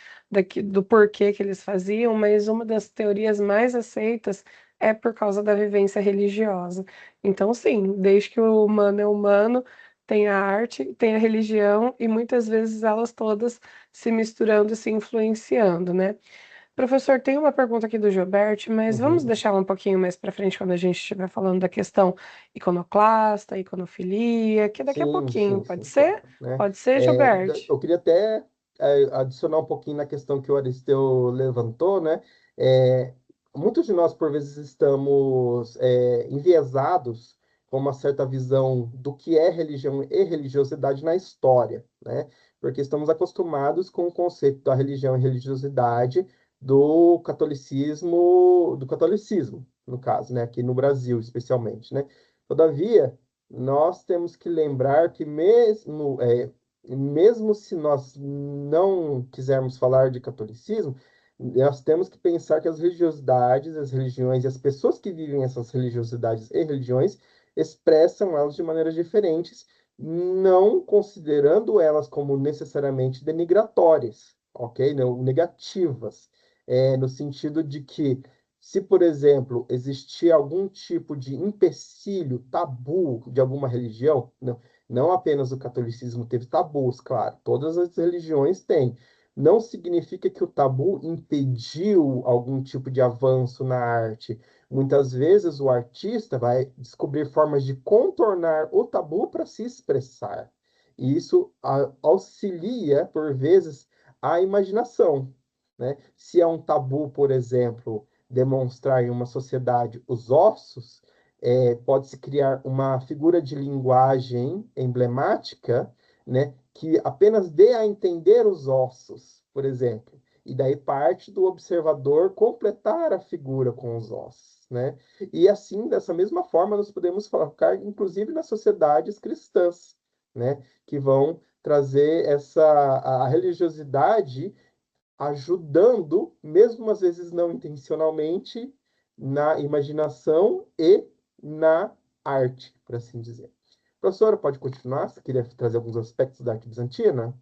S1: do porquê que eles faziam, mas uma das teorias mais aceitas é por causa da vivência religiosa. Então, sim, desde que o humano é humano, tem a arte, tem a religião e muitas vezes elas todas se misturando e se influenciando, né? Professor, tem uma pergunta aqui do Gilberto, mas vamos
S3: Uhum.
S1: deixar ela um pouquinho mais para frente quando a gente estiver falando da questão iconoclasta, iconofilia, que daqui a
S3: Sim,
S1: pouquinho,
S3: sim,
S1: pode
S3: sim,
S1: ser?
S3: claro, né?
S1: Pode ser, Gilberto?
S3: Eu queria até adicionar um pouquinho na questão que o Aristeu levantou, né? É, muitos de nós, por vezes, estamos enviesados com uma certa visão do que é religião e religiosidade na história, né? Porque estamos acostumados com o conceito da religião e religiosidade do catolicismo, no caso, né? Aqui no Brasil, especialmente, né? Todavia, nós temos que lembrar que mesmo se nós não quisermos falar de catolicismo, nós temos que pensar que as religiosidades, as religiões e as pessoas que vivem essas religiosidades e religiões expressam elas de maneiras diferentes, não considerando elas como necessariamente denigratórias, ok? Não negativas, no sentido de que se, por exemplo, existir algum tipo de empecilho, tabu de alguma religião, não apenas o catolicismo teve tabus, claro, todas as religiões têm. Não significa que o tabu impediu algum tipo de avanço na arte. Muitas vezes o artista vai descobrir formas de contornar o tabu para se expressar. E isso auxilia, por vezes, a imaginação, né? Se é um tabu, por exemplo, demonstrar em uma sociedade os ossos, pode-se criar uma figura de linguagem emblemática, né, que apenas dê a entender os ossos, por exemplo. E daí parte do observador completar a figura com os ossos, né? E assim, dessa mesma forma, nós podemos colocar, inclusive, nas sociedades cristãs, né? Que vão trazer a religiosidade ajudando, mesmo às vezes não intencionalmente, na imaginação e na arte, por assim dizer. Professora, pode continuar? Você queria trazer alguns aspectos da arte bizantina?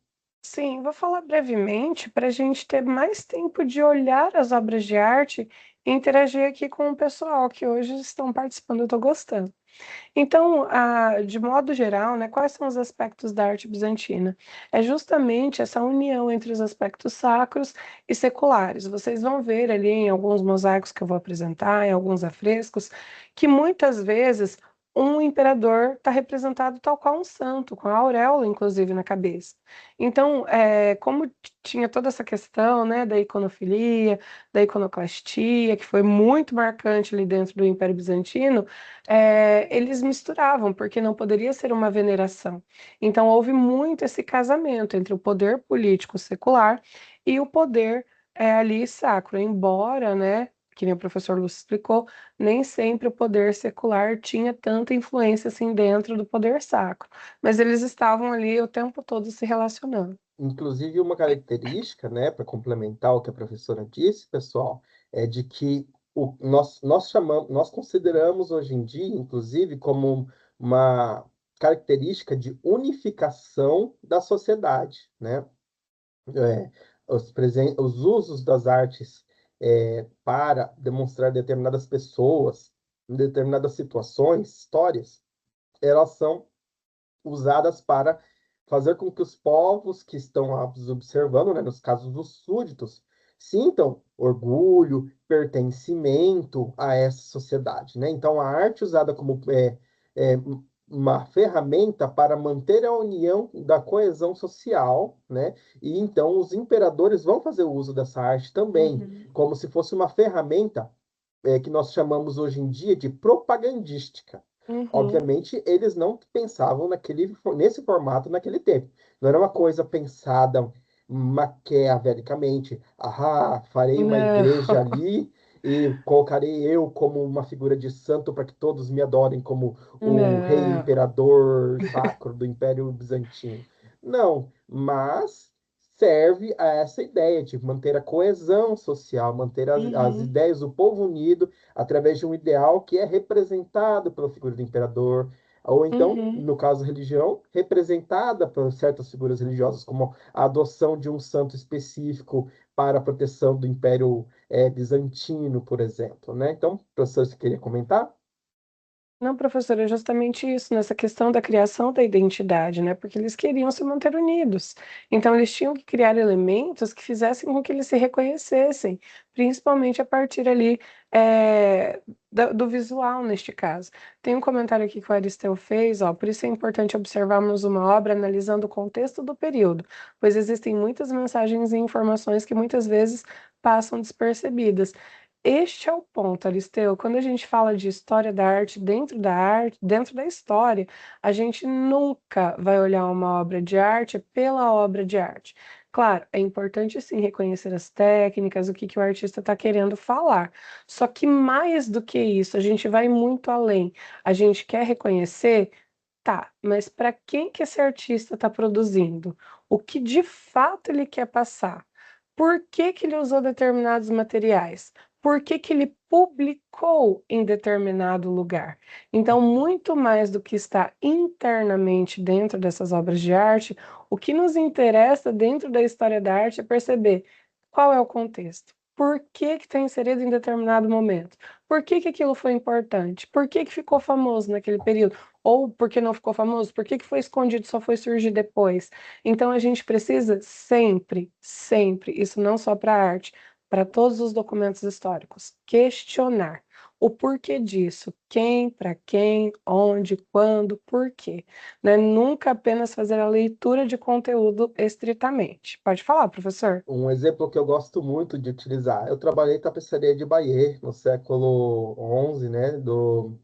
S1: Sim, vou falar brevemente para a gente ter mais tempo de olhar as obras de arte e interagir aqui com o pessoal que hoje estão participando, eu estou gostando. Então, de modo geral, né, quais são os aspectos da arte bizantina? É justamente essa união entre os aspectos sacros e seculares. Vocês vão ver ali em alguns mosaicos que eu vou apresentar, em alguns afrescos, que muitas vezes um imperador está representado tal qual um santo, com a auréola, inclusive, na cabeça. Então, como tinha toda essa questão, né, da iconofilia, da iconoclastia, que foi muito marcante ali dentro do Império Bizantino, eles misturavam, porque não poderia ser uma veneração. Então, houve muito esse casamento entre o poder político secular e o poder ali sacro, embora, né, que nem o professor Lúcio explicou, nem sempre o poder secular tinha tanta influência assim dentro do poder sacro, mas eles estavam ali o tempo todo se relacionando.
S3: Inclusive, uma característica, né, para complementar o que a professora disse, pessoal, é de que nós consideramos hoje em dia, inclusive, como uma característica de unificação da sociedade, né? É, os usos das artes para demonstrar determinadas pessoas, em determinadas situações, histórias, elas são usadas para fazer com que os povos que estão observando, né, nos casos dos súditos, sintam orgulho, pertencimento a essa sociedade, né? Então, a arte usada como uma ferramenta para manter a união da coesão social, né? E então os imperadores vão fazer uso dessa arte também, como se fosse uma ferramenta que nós chamamos hoje em dia de propagandística.
S1: Uhum.
S3: Obviamente, eles não pensavam nesse formato naquele tempo. Não era uma coisa pensada maquiavelicamente. Ah, farei uma
S1: Não.
S3: igreja ali e colocarei eu como uma figura de santo para que todos me adorem como o rei
S1: Não.
S3: imperador sacro do Império Bizantino. Não, mas serve a essa ideia de manter a coesão social, manter as
S1: Uhum.
S3: ideias do povo unido através de um ideal que é representado pela figura do imperador, ou então,
S1: Uhum.
S3: no caso religião, representada por certas figuras religiosas, como a adoção de um santo específico para a proteção do Império Bizantino, por exemplo, né? Então, professor, você queria comentar?
S1: Não, professor, é justamente isso, nessa questão da criação da identidade, né? Porque eles queriam se manter unidos. Então, eles tinham que criar elementos que fizessem com que eles se reconhecessem, principalmente a partir ali do visual, neste caso. Tem um comentário aqui que o Aristeu fez, ó, por isso é importante observarmos uma obra analisando o contexto do período, pois existem muitas mensagens e informações que muitas vezes passam despercebidas. Este é o ponto, Aristeu. Quando a gente fala de história da arte, dentro da história, a gente nunca vai olhar uma obra de arte pela obra de arte. Claro, é importante sim reconhecer as técnicas, o que que o artista está querendo falar. Só que mais do que isso, a gente vai muito além. A gente quer reconhecer, tá, mas para quem que esse artista está produzindo? O que de fato ele quer passar? Por que que ele usou determinados materiais? Por que que ele publicou em determinado lugar? Então, muito mais do que está internamente dentro dessas obras de arte, o que nos interessa dentro da história da arte é perceber qual é o contexto. Por que que está inserido em determinado momento? Por que que aquilo foi importante? Por que que ficou famoso naquele período? Ou por que não ficou famoso? Por que que foi escondido, só foi surgir depois? Então a gente precisa sempre, sempre, isso não só para a arte, para todos os documentos históricos, questionar o porquê disso, quem, para quem, onde, quando, por quê, né? Nunca apenas fazer a leitura de conteúdo estritamente. Pode falar, professor?
S3: Um exemplo que eu gosto muito de utilizar. Eu trabalhei em tapeçaria de Bayeux no século XI, né,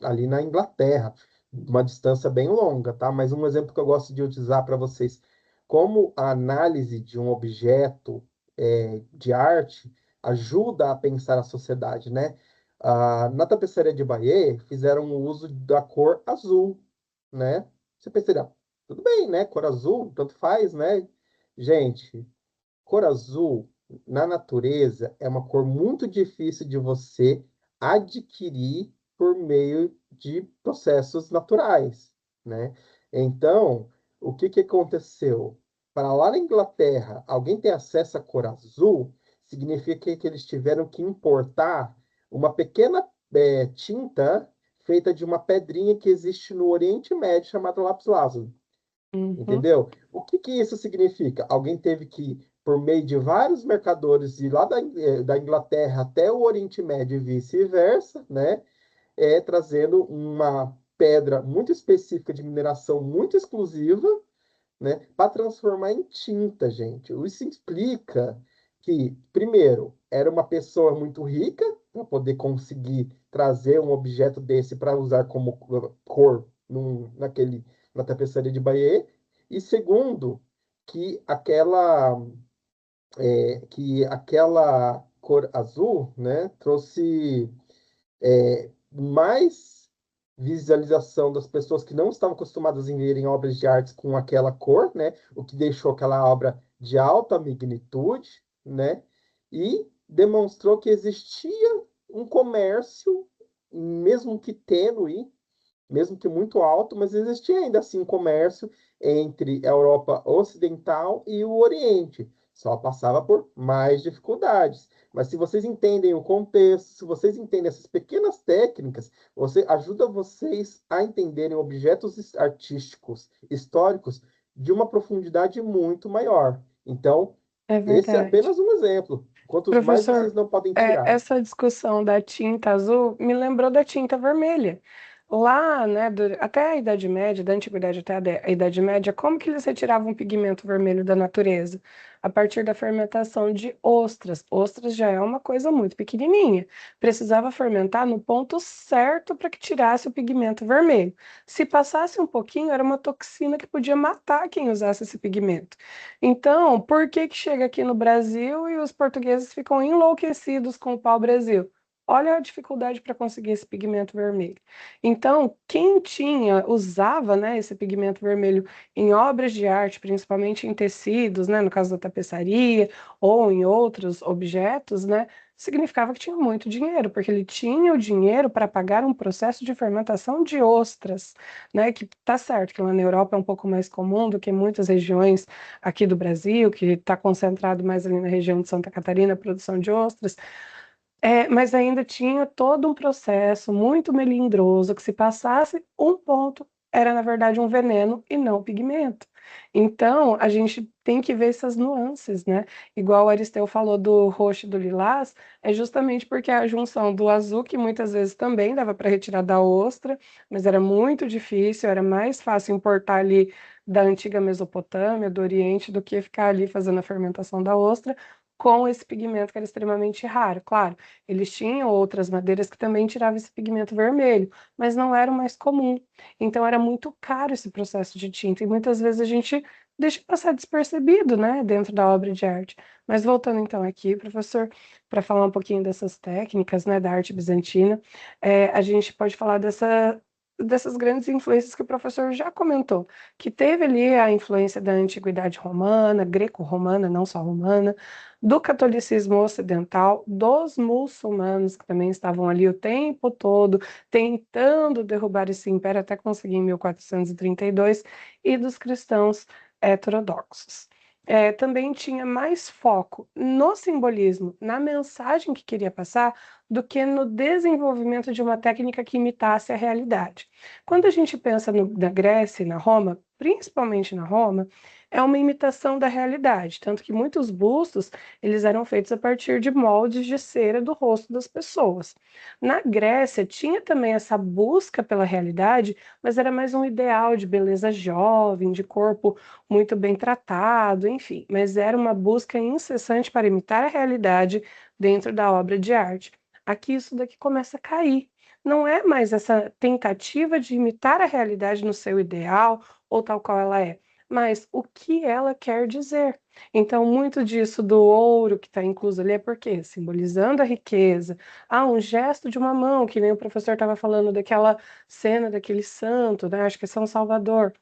S3: ali na Inglaterra, uma distância bem longa, tá? Mas um exemplo que eu gosto de utilizar para vocês, como a análise de um objeto de arte ajuda a pensar a sociedade, né? Na tapeçaria de Bayeux, fizeram o uso da cor azul, né? Você pensaria, tudo bem, né? Cor azul, tanto faz, né? Gente, cor azul, na natureza, é uma cor muito difícil de você adquirir por meio de processos naturais, né? Então, o que que aconteceu? Para lá na Inglaterra, alguém ter acesso à cor azul, significa que eles tiveram que importar uma pequena tinta feita de uma pedrinha que existe no Oriente Médio chamada lápis-lazuli.
S1: Uhum.
S3: Entendeu? O que que isso significa? Alguém teve que, por meio de vários mercadores, ir lá da Inglaterra até o Oriente Médio e vice-versa, né? Trazendo uma pedra muito específica de mineração muito exclusiva, né, para transformar em tinta, gente. Isso explica que, primeiro, era uma pessoa muito rica para poder conseguir trazer um objeto desse para usar como cor na tapeçaria de Bayeux, e segundo, que aquela cor azul, né, trouxe mais visualização das pessoas que não estavam acostumadas em verem obras de arte com aquela cor, né? O que deixou aquela obra de alta magnitude, né? E demonstrou que existia um comércio, mesmo que tênue, mesmo que muito alto, mas existia ainda assim um comércio entre a Europa Ocidental e o Oriente. Só passava por mais dificuldades. Mas se vocês entendem o contexto, se vocês entendem essas pequenas técnicas, você ajuda vocês a entenderem objetos artísticos, históricos, de uma profundidade muito maior. Então,
S1: É
S3: esse é
S1: verdade.
S3: apenas um exemplo. Quantos mais vocês
S1: Professor,
S3: não podem tirar?
S1: essa discussão da tinta azul me lembrou da tinta vermelha. Lá, né, até a Idade Média, da Antiguidade até a Idade Média, como que eles retiravam o pigmento vermelho da natureza? A partir da fermentação de ostras. Ostras já é uma coisa muito pequenininha. Precisava fermentar no ponto certo para que tirasse o pigmento vermelho. Se passasse um pouquinho, era uma toxina que podia matar quem usasse esse pigmento. Então, por que que chega aqui no Brasil e os portugueses ficam enlouquecidos com o pau-brasil? Olha a dificuldade para conseguir esse pigmento vermelho. Então, quem usava, né, esse pigmento vermelho em obras de arte, principalmente em tecidos, né, no caso da tapeçaria, ou em outros objetos, né, significava que tinha muito dinheiro, porque ele tinha o dinheiro para pagar um processo de fermentação de ostras, né, que tá certo que lá na Europa é um pouco mais comum do que em muitas regiões aqui do Brasil, que está concentrado mais ali na região de Santa Catarina, a produção de ostras, mas ainda tinha todo um processo muito melindroso que se passasse um ponto era na verdade um veneno e não pigmento. Então a gente tem que ver essas nuances, né? Igual o Aristeu falou do roxo e do lilás, é justamente porque a junção do azul, que muitas vezes também dava para retirar da ostra, mas era muito difícil, era mais fácil importar ali da antiga Mesopotâmia, do Oriente, do que ficar ali fazendo a fermentação da ostra com esse pigmento que era extremamente raro. Claro, eles tinham outras madeiras que também tiravam esse pigmento vermelho, mas não era o mais comum. Então era muito caro esse processo de tinta e muitas vezes a gente deixa passar despercebido, né, dentro da obra de arte. Mas voltando então aqui, professor, para falar um pouquinho dessas técnicas, né, da arte bizantina, a gente pode falar dessas grandes influências que o professor já comentou, que teve ali a influência da antiguidade romana, greco-romana, não só romana, do catolicismo ocidental, dos muçulmanos, que também estavam ali o tempo todo tentando derrubar esse império até conseguir em 1432, e dos cristãos heterodoxos. Também tinha mais foco no simbolismo, na mensagem que queria passar, do que no desenvolvimento de uma técnica que imitasse a realidade. Quando a gente pensa na Grécia e na Roma, principalmente na Roma, é uma imitação da realidade, tanto que muitos bustos eles eram feitos a partir de moldes de cera do rosto das pessoas. Na Grécia tinha também essa busca pela realidade, mas era mais um ideal de beleza jovem, de corpo muito bem tratado, enfim, mas era uma busca incessante para imitar a realidade dentro da obra de arte. Aqui isso daqui começa a cair. Não é mais essa tentativa de imitar a realidade no seu ideal ou tal qual ela é, mas o que ela quer dizer. Então, muito disso do ouro que está incluso ali é porque simbolizando a riqueza. Um gesto de uma mão, que nem o professor estava falando daquela cena daquele santo, né? Acho que é São Salvador.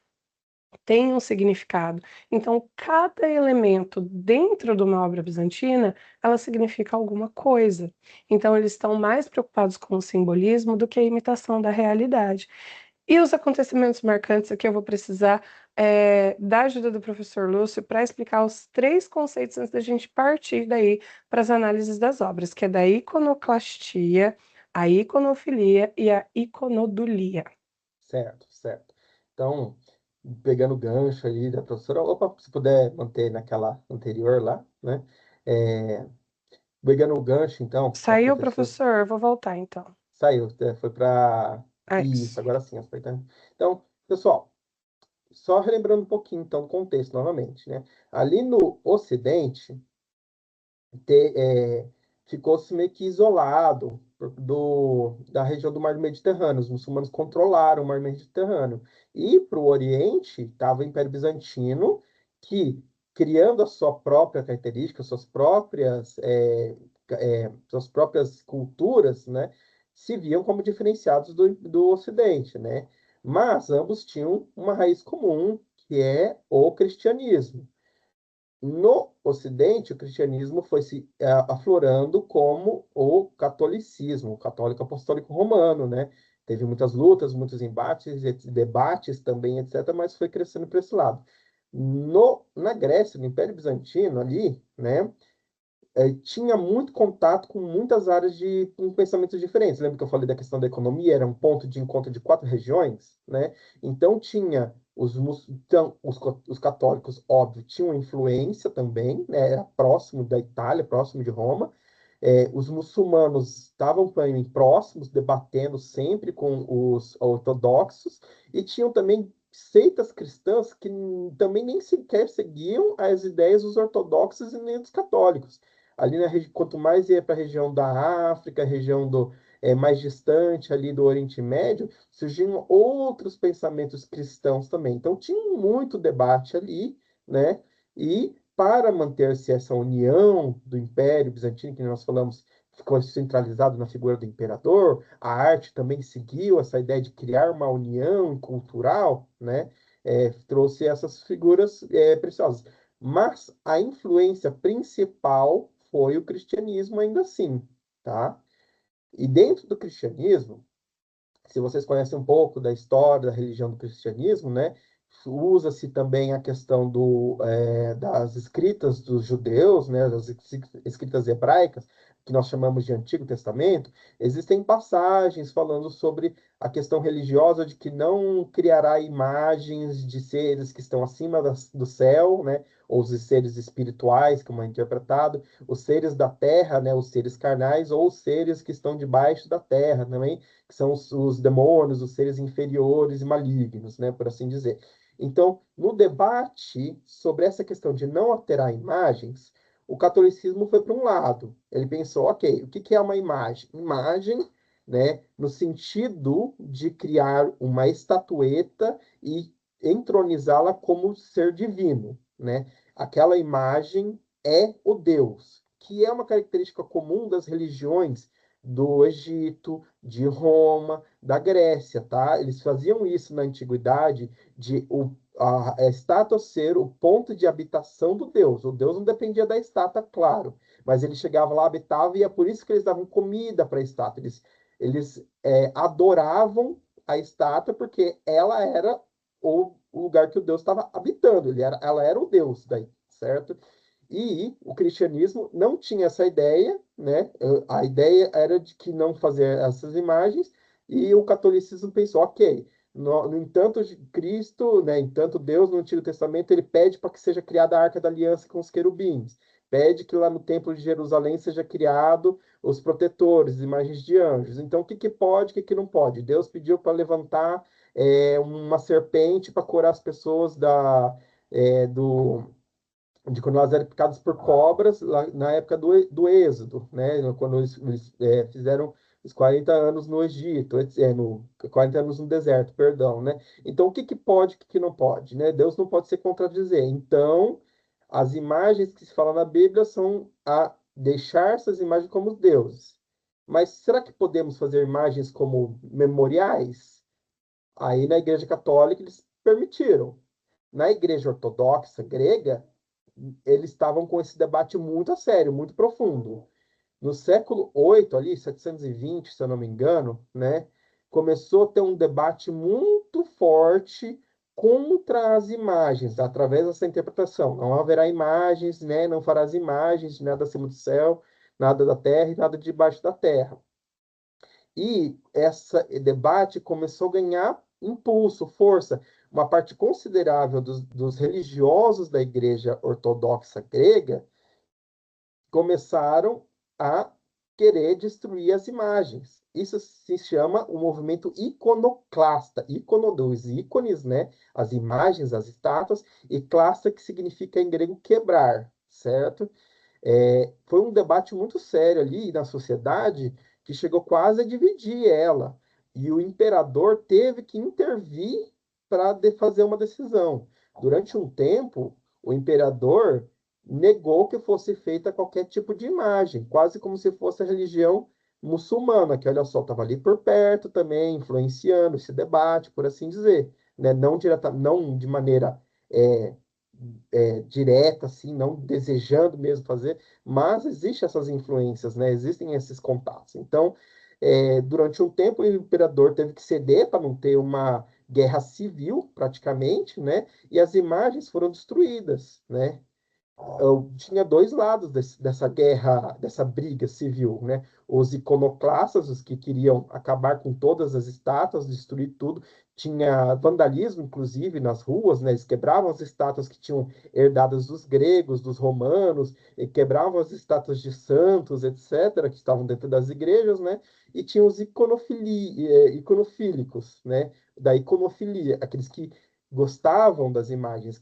S1: Tem um significado. Então, cada elemento dentro de uma obra bizantina, ela significa alguma coisa. Então, eles estão mais preocupados com o simbolismo do que a imitação da realidade. E os acontecimentos marcantes aqui eu vou precisar da ajuda do professor Lúcio para explicar os três conceitos antes da gente partir daí para as análises das obras, que é da iconoclastia, a iconofilia e a iconodulia.
S3: Certo, certo. Então, pegando o gancho ali da professora, opa, se puder manter naquela anterior lá, né? É, pegando o gancho, então, da
S1: Saiu,
S3: professora,
S1: professor? Eu vou voltar então.
S3: saiu, foi para Isso, agora sim, acertando. Então, pessoal, só relembrando um pouquinho, então, o contexto novamente, né? Ali no Ocidente, ficou-se meio que isolado da região do Mar Mediterrâneo. Os muçulmanos controlaram o Mar Mediterrâneo. E para o Oriente estava o Império Bizantino, que, criando a sua própria característica, suas próprias culturas, né, se viam como diferenciados do Ocidente, né? Mas ambos tinham uma raiz comum, que é o cristianismo. No Ocidente, o cristianismo foi se aflorando como o catolicismo, o católico apostólico romano, né? Teve muitas lutas, muitos embates, debates também, etc., mas foi crescendo para esse lado. Na Grécia, no Império Bizantino, ali, né? Tinha muito contato com muitas áreas com pensamentos diferentes. Lembra que eu falei da questão da economia? Era um ponto de encontro de 4 regiões, né? Então tinha os católicos, óbvio, tinham influência também, né? Era próximo da Itália, próximo de Roma. Os muçulmanos estavam também próximos, debatendo sempre com os ortodoxos, e tinham também seitas cristãs que também nem sequer seguiam as ideias dos ortodoxos e nem dos católicos. Ali quanto mais ia para a região da África, região mais distante ali do Oriente Médio, surgiam outros pensamentos cristãos também. Então tinha muito debate ali, né? E para manter-se essa união do Império Bizantino, que nós falamos, ficou centralizado na figura do imperador, a arte também seguiu essa ideia de criar uma união cultural, né? Trouxe essas figuras preciosas. Mas a influência principal foi o cristianismo ainda assim, tá? E dentro do cristianismo, se vocês conhecem um pouco da história da religião do cristianismo, né? Usa-se também a questão das escritas dos judeus, né? Das escritas hebraicas, que nós chamamos de Antigo Testamento. Existem passagens falando sobre a questão religiosa de que não criará imagens de seres que estão acima do céu, né? Ou os seres espirituais, como é interpretado, os seres da terra, né? Os seres carnais, ou os seres que estão debaixo da terra também, que são os demônios, os seres inferiores e malignos, né, por assim dizer. Então, no debate sobre essa questão de não alterar imagens, o catolicismo foi para um lado. Ele pensou, ok, o que é uma imagem? Imagem, né, no sentido de criar uma estatueta e entronizá-la como ser divino, né? Aquela imagem é o Deus, que é uma característica comum das religiões do Egito, de Roma, da Grécia, tá? Eles faziam isso na antiguidade de a estátua ser o ponto de habitação do Deus. O Deus não dependia da estátua, claro, mas ele chegava lá, habitava, e é por isso que eles davam comida para a estátua. Eles adoravam a estátua porque ela era o lugar que o Deus estava habitando. Ela era o Deus daí, certo? E o cristianismo não tinha essa ideia, né? A ideia era de que não fazer essas imagens, e o catolicismo pensou, ok, no entanto, Cristo, né, entanto, Deus no Antigo Testamento, ele pede para que seja criada a Arca da Aliança com os querubins, pede que lá no Templo de Jerusalém seja criado os protetores, imagens de anjos. Então, o que pode, o que não pode? Deus pediu para levantar uma serpente para curar as pessoas de quando elas eram picadas por cobras lá na época do Êxodo, né? Quando eles fizeram os 40 anos no Egito, 40 anos no deserto, perdão, né? Então, o que pode, o que não pode, né? Deus não pode se contradizer. Então, as imagens que se falam na Bíblia são a deixar essas imagens como deuses. Mas será que podemos fazer imagens como memoriais? Aí, na Igreja Católica, eles permitiram. Na Igreja Ortodoxa grega, eles estavam com esse debate muito a sério, muito profundo. No século VIII, ali, 720, se eu não me engano, né, começou a ter um debate muito forte contra as imagens, através dessa interpretação. Não haverá imagens, né, não farás imagens de nada acima do céu, nada da terra e nada debaixo da terra. E esse debate começou a ganhar impulso, força. Uma parte considerável dos religiosos da Igreja Ortodoxa grega começaram a querer destruir as imagens. Isso se chama o movimento iconoclasta. Icono dos ícones, né? As imagens, as estátuas, e clasta, que significa em grego quebrar, certo? Foi um debate muito sério ali na sociedade que chegou quase a dividir ela. E o imperador teve que intervir para fazer uma decisão. Durante um tempo, o imperador negou que fosse feita qualquer tipo de imagem, quase como se fosse a religião muçulmana, que, olha só, estava ali por perto também, influenciando esse debate, por assim dizer. Né? Não de maneira é, direta, assim, não desejando mesmo fazer, mas existem essas influências, né? Existem esses contatos. Então, durante um tempo, o imperador teve que ceder para não ter uma guerra civil, praticamente, né? E as imagens foram destruídas, né? Eu tinha dois lados dessa guerra, dessa briga civil, né? Os iconoclastas, os que queriam acabar com todas as estátuas, destruir tudo. Tinha vandalismo, inclusive, nas ruas, né? Eles quebravam as estátuas que tinham herdadas dos gregos, dos romanos, e quebravam as estátuas de santos, etc., que estavam dentro das igrejas, né? E tinha os iconofílicos, né? Da iconofilia, aqueles que gostavam das imagens,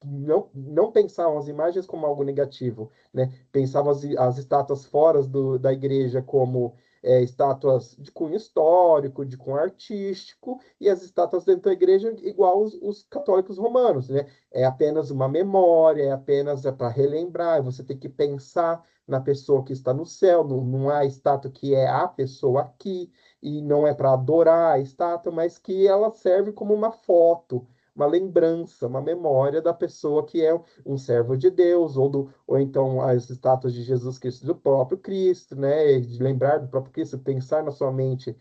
S3: não pensavam as imagens como algo negativo, né? Pensavam as estátuas fora da igreja como estátuas de cunho histórico, de cunho artístico, e as estátuas dentro da igreja igual os católicos romanos, né? É apenas uma memória, é apenas para relembrar, você tem que pensar na pessoa que está no céu, não há estátua que é a pessoa aqui, e não é para adorar a estátua, mas que ela serve como uma foto, uma lembrança, uma memória da pessoa que é um servo de Deus, ou então as estátuas de Jesus Cristo, do próprio Cristo, né? De lembrar do próprio Cristo, pensar na sua mente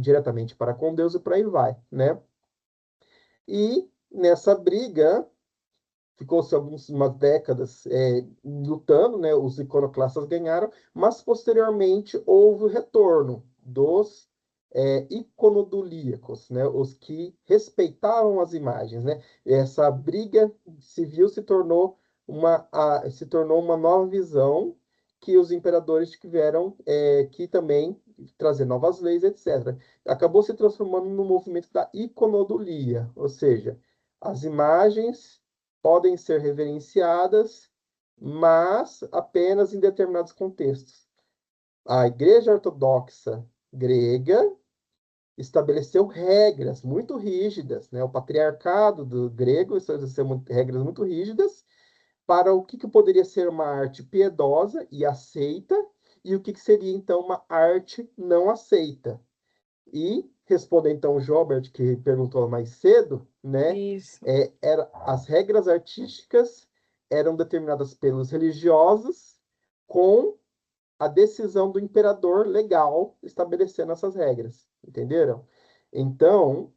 S3: diretamente para com Deus e por aí vai, né? E nessa briga, ficou-se umas décadas lutando, né? Os iconoclastas ganharam, mas posteriormente houve o retorno dos iconodulíacos, né? Os que respeitavam as imagens, né? Essa briga civil se tornou uma nova visão que os imperadores tiveram que também trazer novas leis, etc. Acabou se transformando no movimento da iconodulia, ou seja, as imagens podem ser reverenciadas, mas apenas em determinados contextos. A Igreja Ortodoxa grega estabeleceu regras muito rígidas, né? O patriarcado do grego estabeleceu regras muito rígidas para o que poderia ser uma arte piedosa e aceita e o que seria então uma arte não aceita. E respondendo então o Jobert, que perguntou mais cedo, né?
S1: Isso.
S3: As regras artísticas eram determinadas pelos religiosos com a decisão do imperador legal estabelecendo essas regras, entenderam? Então,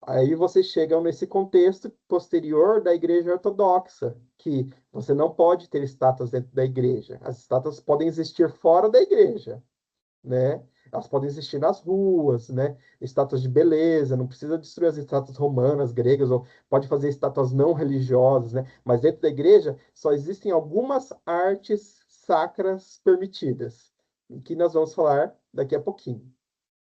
S3: aí vocês chegam nesse contexto posterior da Igreja Ortodoxa, que você não pode ter estátuas dentro da igreja. As estátuas podem existir fora da igreja, né? Elas podem existir nas ruas, né? Estátuas de beleza, não precisa destruir as estátuas romanas, gregas, ou pode fazer estátuas não religiosas, né? Mas dentro da igreja só existem algumas artes sacras permitidas, que nós vamos falar daqui a pouquinho.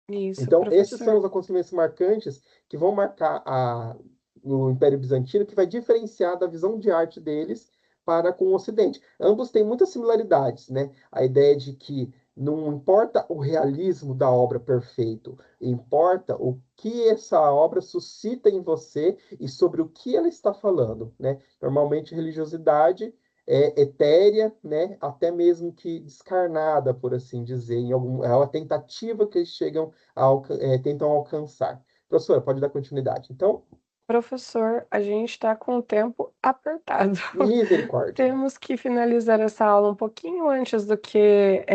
S1: Isso,
S3: Então, esses são
S1: professor.
S3: os acontecimentos marcantes que vão marcar o Império Bizantino, que vai diferenciar da visão de arte deles para com o Ocidente. Ambos têm muitas similaridades, né? A ideia de que não importa o realismo da obra perfeito, importa o que essa obra suscita em você e sobre o que ela está falando, né? Normalmente, religiosidade etérea, né? Até mesmo que descarnada, por assim dizer, é uma tentativa que eles tentam alcançar. Professora, pode dar continuidade. Então,
S1: Professor, a gente está com o tempo apertado.
S3: misericórdia.
S1: Temos que finalizar essa aula um pouquinho antes do que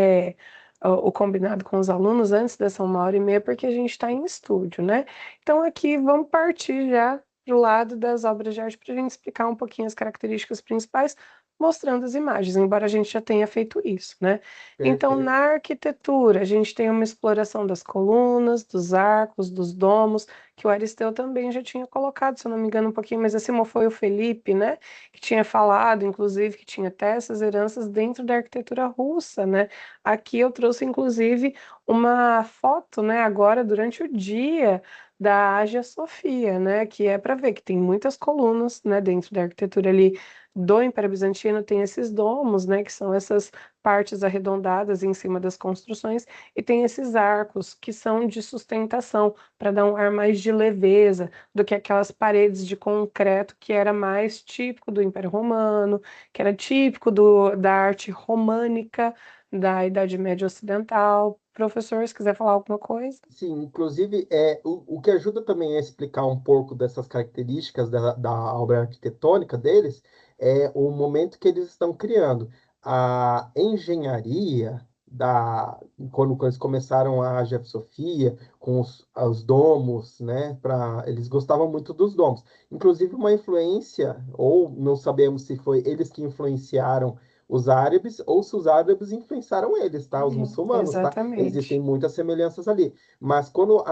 S1: o combinado com os alunos, antes dessa 1h30, porque a gente está em estúdio, né? Então, aqui vamos partir já para o lado das obras de arte para a gente explicar um pouquinho as características principais mostrando as imagens, embora a gente já tenha feito isso, né? Então,
S3: Perfeito.
S1: na arquitetura, a gente tem uma exploração das colunas, dos arcos, dos domos, que o Aristeu também já tinha colocado, se eu não me engano, um pouquinho, mas esse foi o Felipe, né? Que tinha falado, inclusive, que tinha até essas heranças dentro da arquitetura russa, né? Aqui eu trouxe, inclusive, uma foto, né, agora durante o dia da Hagia Sofia, né, que é para ver que tem muitas colunas, né, dentro da arquitetura ali do Império Bizantino, tem esses domos, né, que são essas partes arredondadas em cima das construções, e tem esses arcos que são de sustentação, para dar um ar mais de leveza do que aquelas paredes de concreto que era mais típico do Império Romano, que era típico da arte românica da Idade Média Ocidental. Professor, se quiser falar alguma coisa.
S3: Sim, inclusive, o que ajuda também a explicar um pouco dessas características da obra arquitetônica deles é o momento que eles estão criando. A engenharia, quando eles começaram a Hagia Sofia, com os domos, né, eles gostavam muito dos domos. Inclusive, uma influência, ou não sabemos se foi eles que influenciaram os árabes, ou se os árabes influenciaram eles, tá? Os muçulmanos, tá? Existem
S1: Exatamente.
S3: muitas semelhanças ali. Mas quando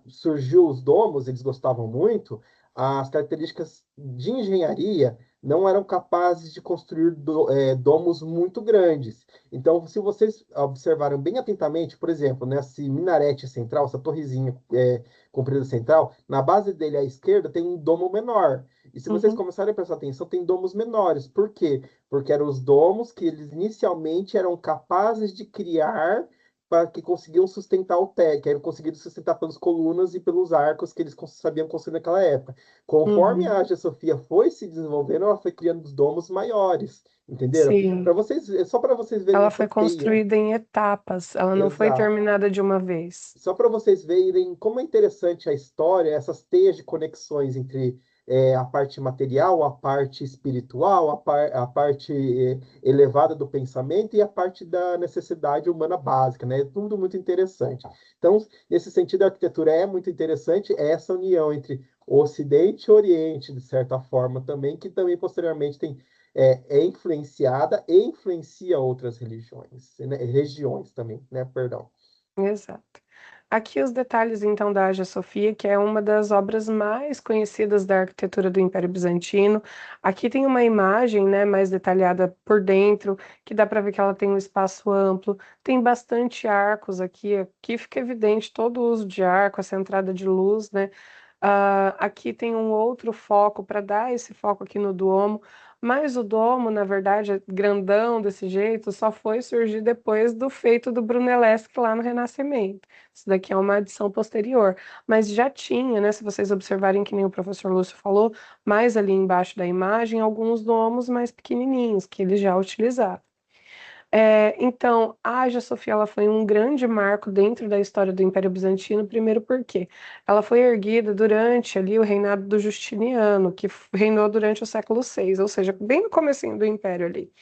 S3: surgiu os domos, eles gostavam muito, as características de engenharia não eram capazes de construir domos muito grandes. Então, se vocês observaram bem atentamente, por exemplo, nesse minarete central, essa torrezinha comprida central, na base dele à esquerda tem um domo menor. E se vocês
S1: Uhum,
S3: começarem a prestar atenção, tem domos menores. Por quê? Porque eram os domos que eles inicialmente eram capazes de criar para que conseguiam sustentar o pé, que eram conseguidos sustentar pelas colunas e pelos arcos que eles sabiam construir naquela época. Conforme a
S1: uhum.
S3: Hagia Sofia foi se desenvolvendo, ela foi criando os domos maiores, entenderam? Para
S1: Sim.
S3: vocês, só para vocês verem
S1: Ela
S3: essa
S1: foi
S3: teia,
S1: construída em etapas, ela não foi
S3: exato.
S1: terminada de uma vez.
S3: Só para vocês verem como é interessante a história, essas teias de conexões entre a parte material, a parte espiritual, a parte elevada do pensamento e a parte da necessidade humana básica, né? É tudo muito interessante. Então, nesse sentido, a arquitetura é muito interessante, é essa união entre o Ocidente e o Oriente, de certa forma, também, que também posteriormente é influenciada e influencia outras religiões, né? Regiões também, né? Perdão.
S1: Exato. Aqui os detalhes então da Hagia Sofia, que é uma das obras mais conhecidas da arquitetura do Império Bizantino. Aqui tem uma imagem, né, mais detalhada por dentro, que dá para ver que ela tem um espaço amplo, tem bastante arcos aqui. Aqui fica evidente todo o uso de arco, essa entrada de luz, né? Aqui tem um outro foco para dar esse foco aqui no Duomo, mas o Domo, na verdade, grandão desse jeito, só foi surgir depois do feito do Brunelleschi lá no Renascimento. Isso daqui é uma adição posterior, mas já tinha, né? Se vocês observarem que nem o professor Lúcio falou, mais ali embaixo da imagem, alguns domos mais pequenininhos que ele já utilizava. Então, a Hagia Sofia ela foi um grande marco dentro da história do Império Bizantino, primeiro porque ela foi erguida durante ali o reinado do Justiniano, que reinou durante o século VI, ou seja, bem no comecinho do Império ali.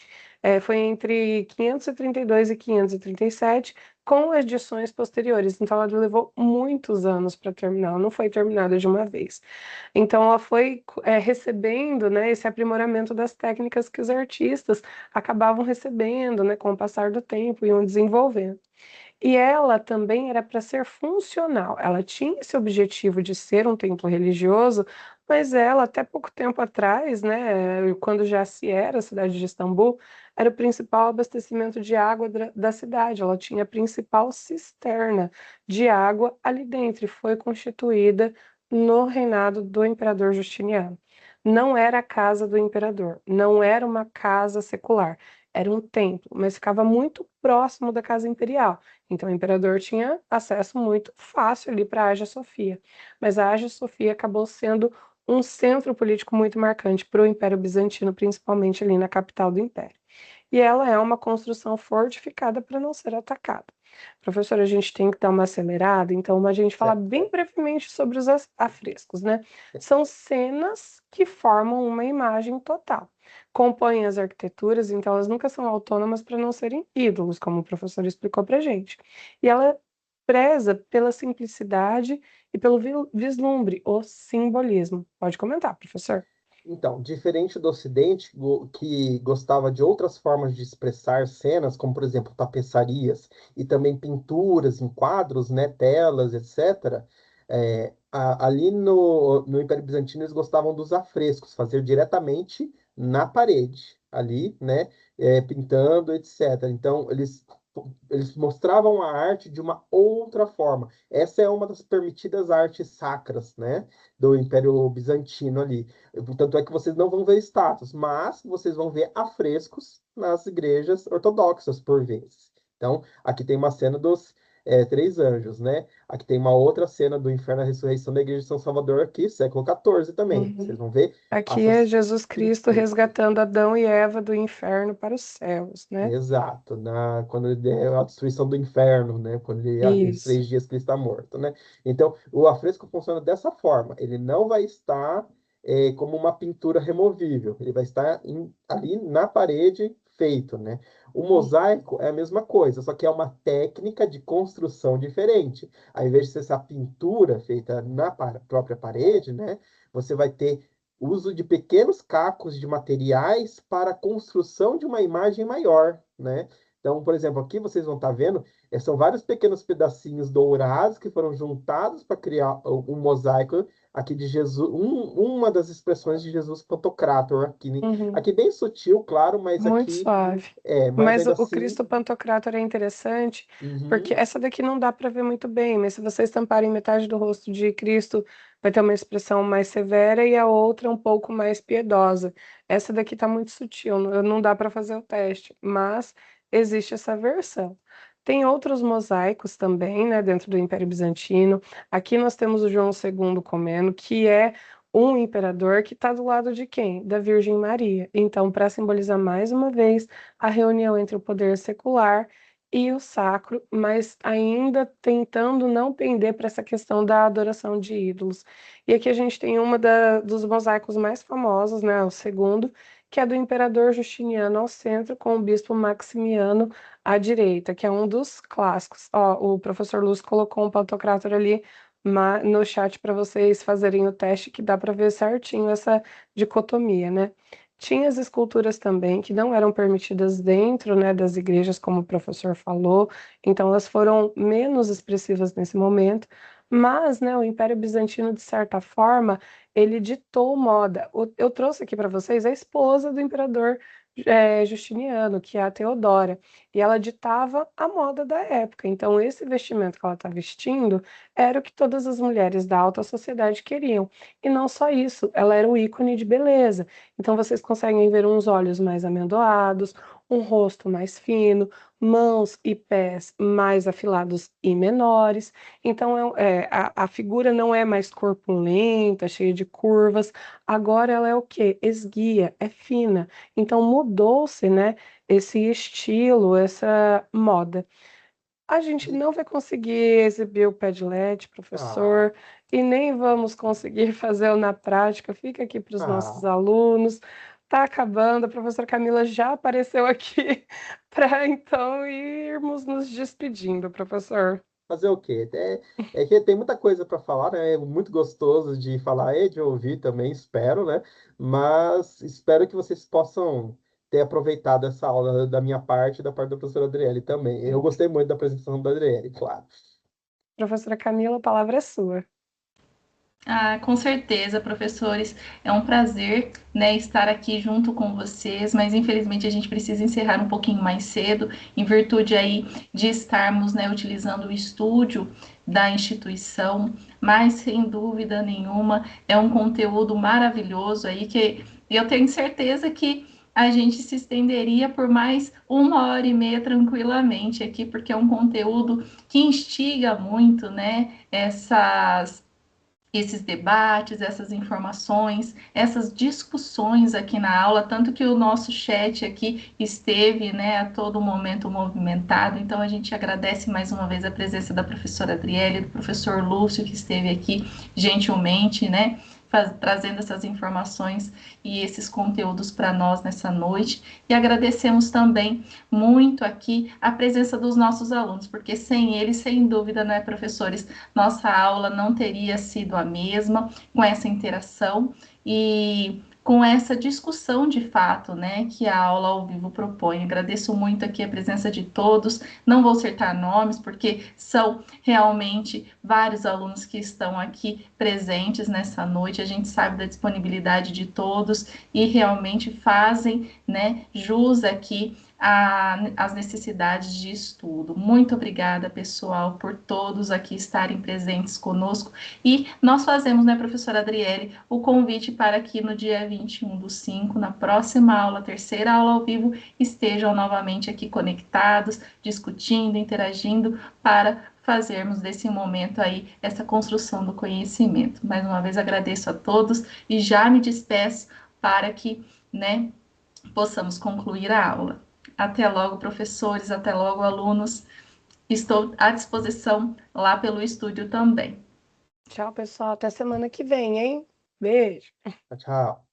S1: Foi entre 532 e 537, com edições posteriores. Então, ela levou muitos anos para terminar, ela não foi terminada de uma vez. Então, ela foi recebendo, né, esse aprimoramento das técnicas que os artistas acabavam recebendo, né, com o passar do tempo, iam desenvolvendo. E ela também era para ser funcional. Ela tinha esse objetivo de ser um templo religioso, mas ela, até pouco tempo atrás, né, quando já se era a cidade de Istambul, era o principal abastecimento de água da cidade. Ela tinha a principal cisterna de água ali dentro e foi constituída no reinado do imperador Justiniano. Não era a casa do imperador, não era uma casa secular, era um templo, mas ficava muito próximo da casa imperial. Então, o imperador tinha acesso muito fácil ali para a Hagia Sofia. Mas a Hagia Sofia acabou sendo um centro político muito marcante para o Império Bizantino, principalmente ali na capital do Império. E ela é uma construção fortificada para não ser atacada. Professora, a gente tem que dar uma acelerada, então a gente falar
S3: Certo.
S1: bem brevemente sobre os afrescos, né? São cenas que formam uma imagem total. Compõem as arquiteturas, então elas nunca são autônomas para não serem ídolos, como o professor explicou para gente. E ela preza pela simplicidade e pelo vislumbre, o simbolismo. Pode comentar, professor.
S3: Então, diferente do Ocidente, que gostava de outras formas de expressar cenas, como, por exemplo, tapeçarias e também pinturas em quadros, né, telas, etc., ali no Império Bizantino eles gostavam dos afrescos, fazer diretamente na parede, ali, né, pintando, etc. Então, eles mostravam a arte de uma outra forma. Essa é uma das permitidas artes sacras, né, do Império Bizantino ali. Tanto é que vocês não vão ver estátuas, mas vocês vão ver afrescos nas igrejas ortodoxas, por vezes. Então, aqui tem uma cena dos três anjos, né? Aqui tem uma outra cena do Inferno e a Ressurreição da Igreja de São Salvador, aqui, século XIV também. Vocês
S1: Uhum.
S3: vão ver
S1: Aqui é
S3: essas
S1: Jesus Cristo
S3: pinturas.
S1: resgatando Adão e Eva do inferno para os céus, né?
S3: Exato, quando ele é a destruição do inferno, né? Quando aqueles
S1: Isso.
S3: 3 dias que ele está morto, né? Então, o afresco funciona dessa forma. Ele não vai estar como uma pintura removível. Ele vai estar ali na parede feito, né? O mosaico é a mesma coisa, só que é uma técnica de construção diferente. Ao invés de ser essa pintura feita na própria parede, né? Você vai ter uso de pequenos cacos de materiais para a construção de uma imagem maior, né? Então, por exemplo, aqui vocês vão estar vendo, são vários pequenos pedacinhos dourados que foram juntados para criar um mosaico aqui de Jesus, uma das expressões de Jesus Pantocrator aqui, né?
S1: Uhum.
S3: Aqui bem sutil, claro, mas
S1: Muito
S3: aqui
S1: suave.
S3: mas
S1: Mas
S3: ainda
S1: o
S3: assim,
S1: Cristo Pantocrator é interessante, porque
S3: uhum,
S1: essa daqui não dá para ver muito bem, mas se vocês tamparem metade do rosto de Cristo, vai ter uma expressão mais severa e a outra um pouco mais piedosa. Essa daqui está muito sutil, não dá para fazer o teste, mas existe essa versão. Tem outros mosaicos também, né, dentro do Império Bizantino. Aqui nós temos o João II Comneno, que é um imperador que está do lado de quem? Da Virgem Maria. Então, para simbolizar mais uma vez a reunião entre o poder secular e o sacro, mas ainda tentando não pender para essa questão da adoração de ídolos. E aqui a gente tem dos mosaicos mais famosos, né, o segundo, que é do imperador Justiniano ao centro, com o bispo Maximiano à direita, que é um dos clássicos. Ó, o professor Lúcio colocou um pantocrátor ali no chat para vocês fazerem o teste, que dá para ver certinho essa dicotomia, né? Tinha as esculturas também que não eram permitidas dentro, né, das igrejas, como o professor falou, então elas foram menos expressivas nesse momento, mas, né, o Império Bizantino, de certa forma, ele ditou moda. Eu trouxe aqui para vocês a esposa do imperador Justiniano, que é a Teodora, e ela ditava a moda da época. Então, esse vestimento que ela está vestindo era o que todas as mulheres da alta sociedade queriam. E não só isso, ela era o ícone de beleza. Então vocês conseguem ver uns olhos mais amendoados, um rosto mais fino, mãos e pés mais afilados e menores. Então a figura não é mais corpulenta, cheia de curvas. Agora ela é o quê? Esguia, é fina. Então mudou-se, né, esse estilo, essa moda. A gente não vai conseguir exibir o Padlet,
S3: ah,
S1: professor, e nem vamos conseguir fazer na prática. Fica aqui para os nossos
S3: ah,
S1: alunos. Está acabando, a professora Camila já apareceu aqui para então irmos nos despedindo, professor.
S3: fazer o quê? É que tem muita coisa para falar, né? É muito gostoso de falar e de ouvir também, espero, né? Mas espero que vocês possam ter aproveitado essa aula da minha parte e da parte da professora Adriele também. Eu gostei muito da apresentação da Adriele, claro.
S1: Professora Camila, a palavra é sua.
S2: Ah, com certeza, professores. É um prazer, né, estar aqui junto com vocês, mas infelizmente a gente precisa encerrar um pouquinho mais cedo, em virtude aí de estarmos, né, utilizando o estúdio da instituição, mas sem dúvida nenhuma é um conteúdo maravilhoso aí que eu tenho certeza que a gente se estenderia por mais 1 hora e meia tranquilamente aqui, porque é um conteúdo que instiga muito, né, esses debates, essas informações, essas discussões aqui na aula, tanto que o nosso chat aqui esteve, né, a todo momento movimentado. Então a gente agradece mais uma vez a presença da professora Adriele, do professor Lúcio, que esteve aqui gentilmente, né, trazendo essas informações e esses conteúdos para nós nessa noite. E agradecemos também muito aqui a presença dos nossos alunos, porque sem eles, sem dúvida, né, professores, nossa aula não teria sido a mesma com essa interação e com essa discussão de fato, né, que a aula ao vivo propõe. Agradeço muito aqui a presença de todos, não vou citar nomes, porque são realmente vários alunos que estão aqui presentes nessa noite, a gente sabe da disponibilidade de todos e realmente fazem, né, jus aqui as necessidades de estudo. Muito obrigada, pessoal, por todos aqui estarem presentes conosco. E nós fazemos, né, professora Adriele, o convite para que no dia 21/5, na próxima aula, terceira aula ao vivo, estejam novamente aqui conectados, discutindo, interagindo, para fazermos desse momento aí essa construção do conhecimento. Mais uma vez agradeço a todos e já me despeço para que, né, possamos concluir a aula. Até logo, professores, até logo, alunos. Estou à disposição lá pelo estúdio também.
S1: Tchau, pessoal. Até semana que vem, hein? Beijo.
S3: Tchau.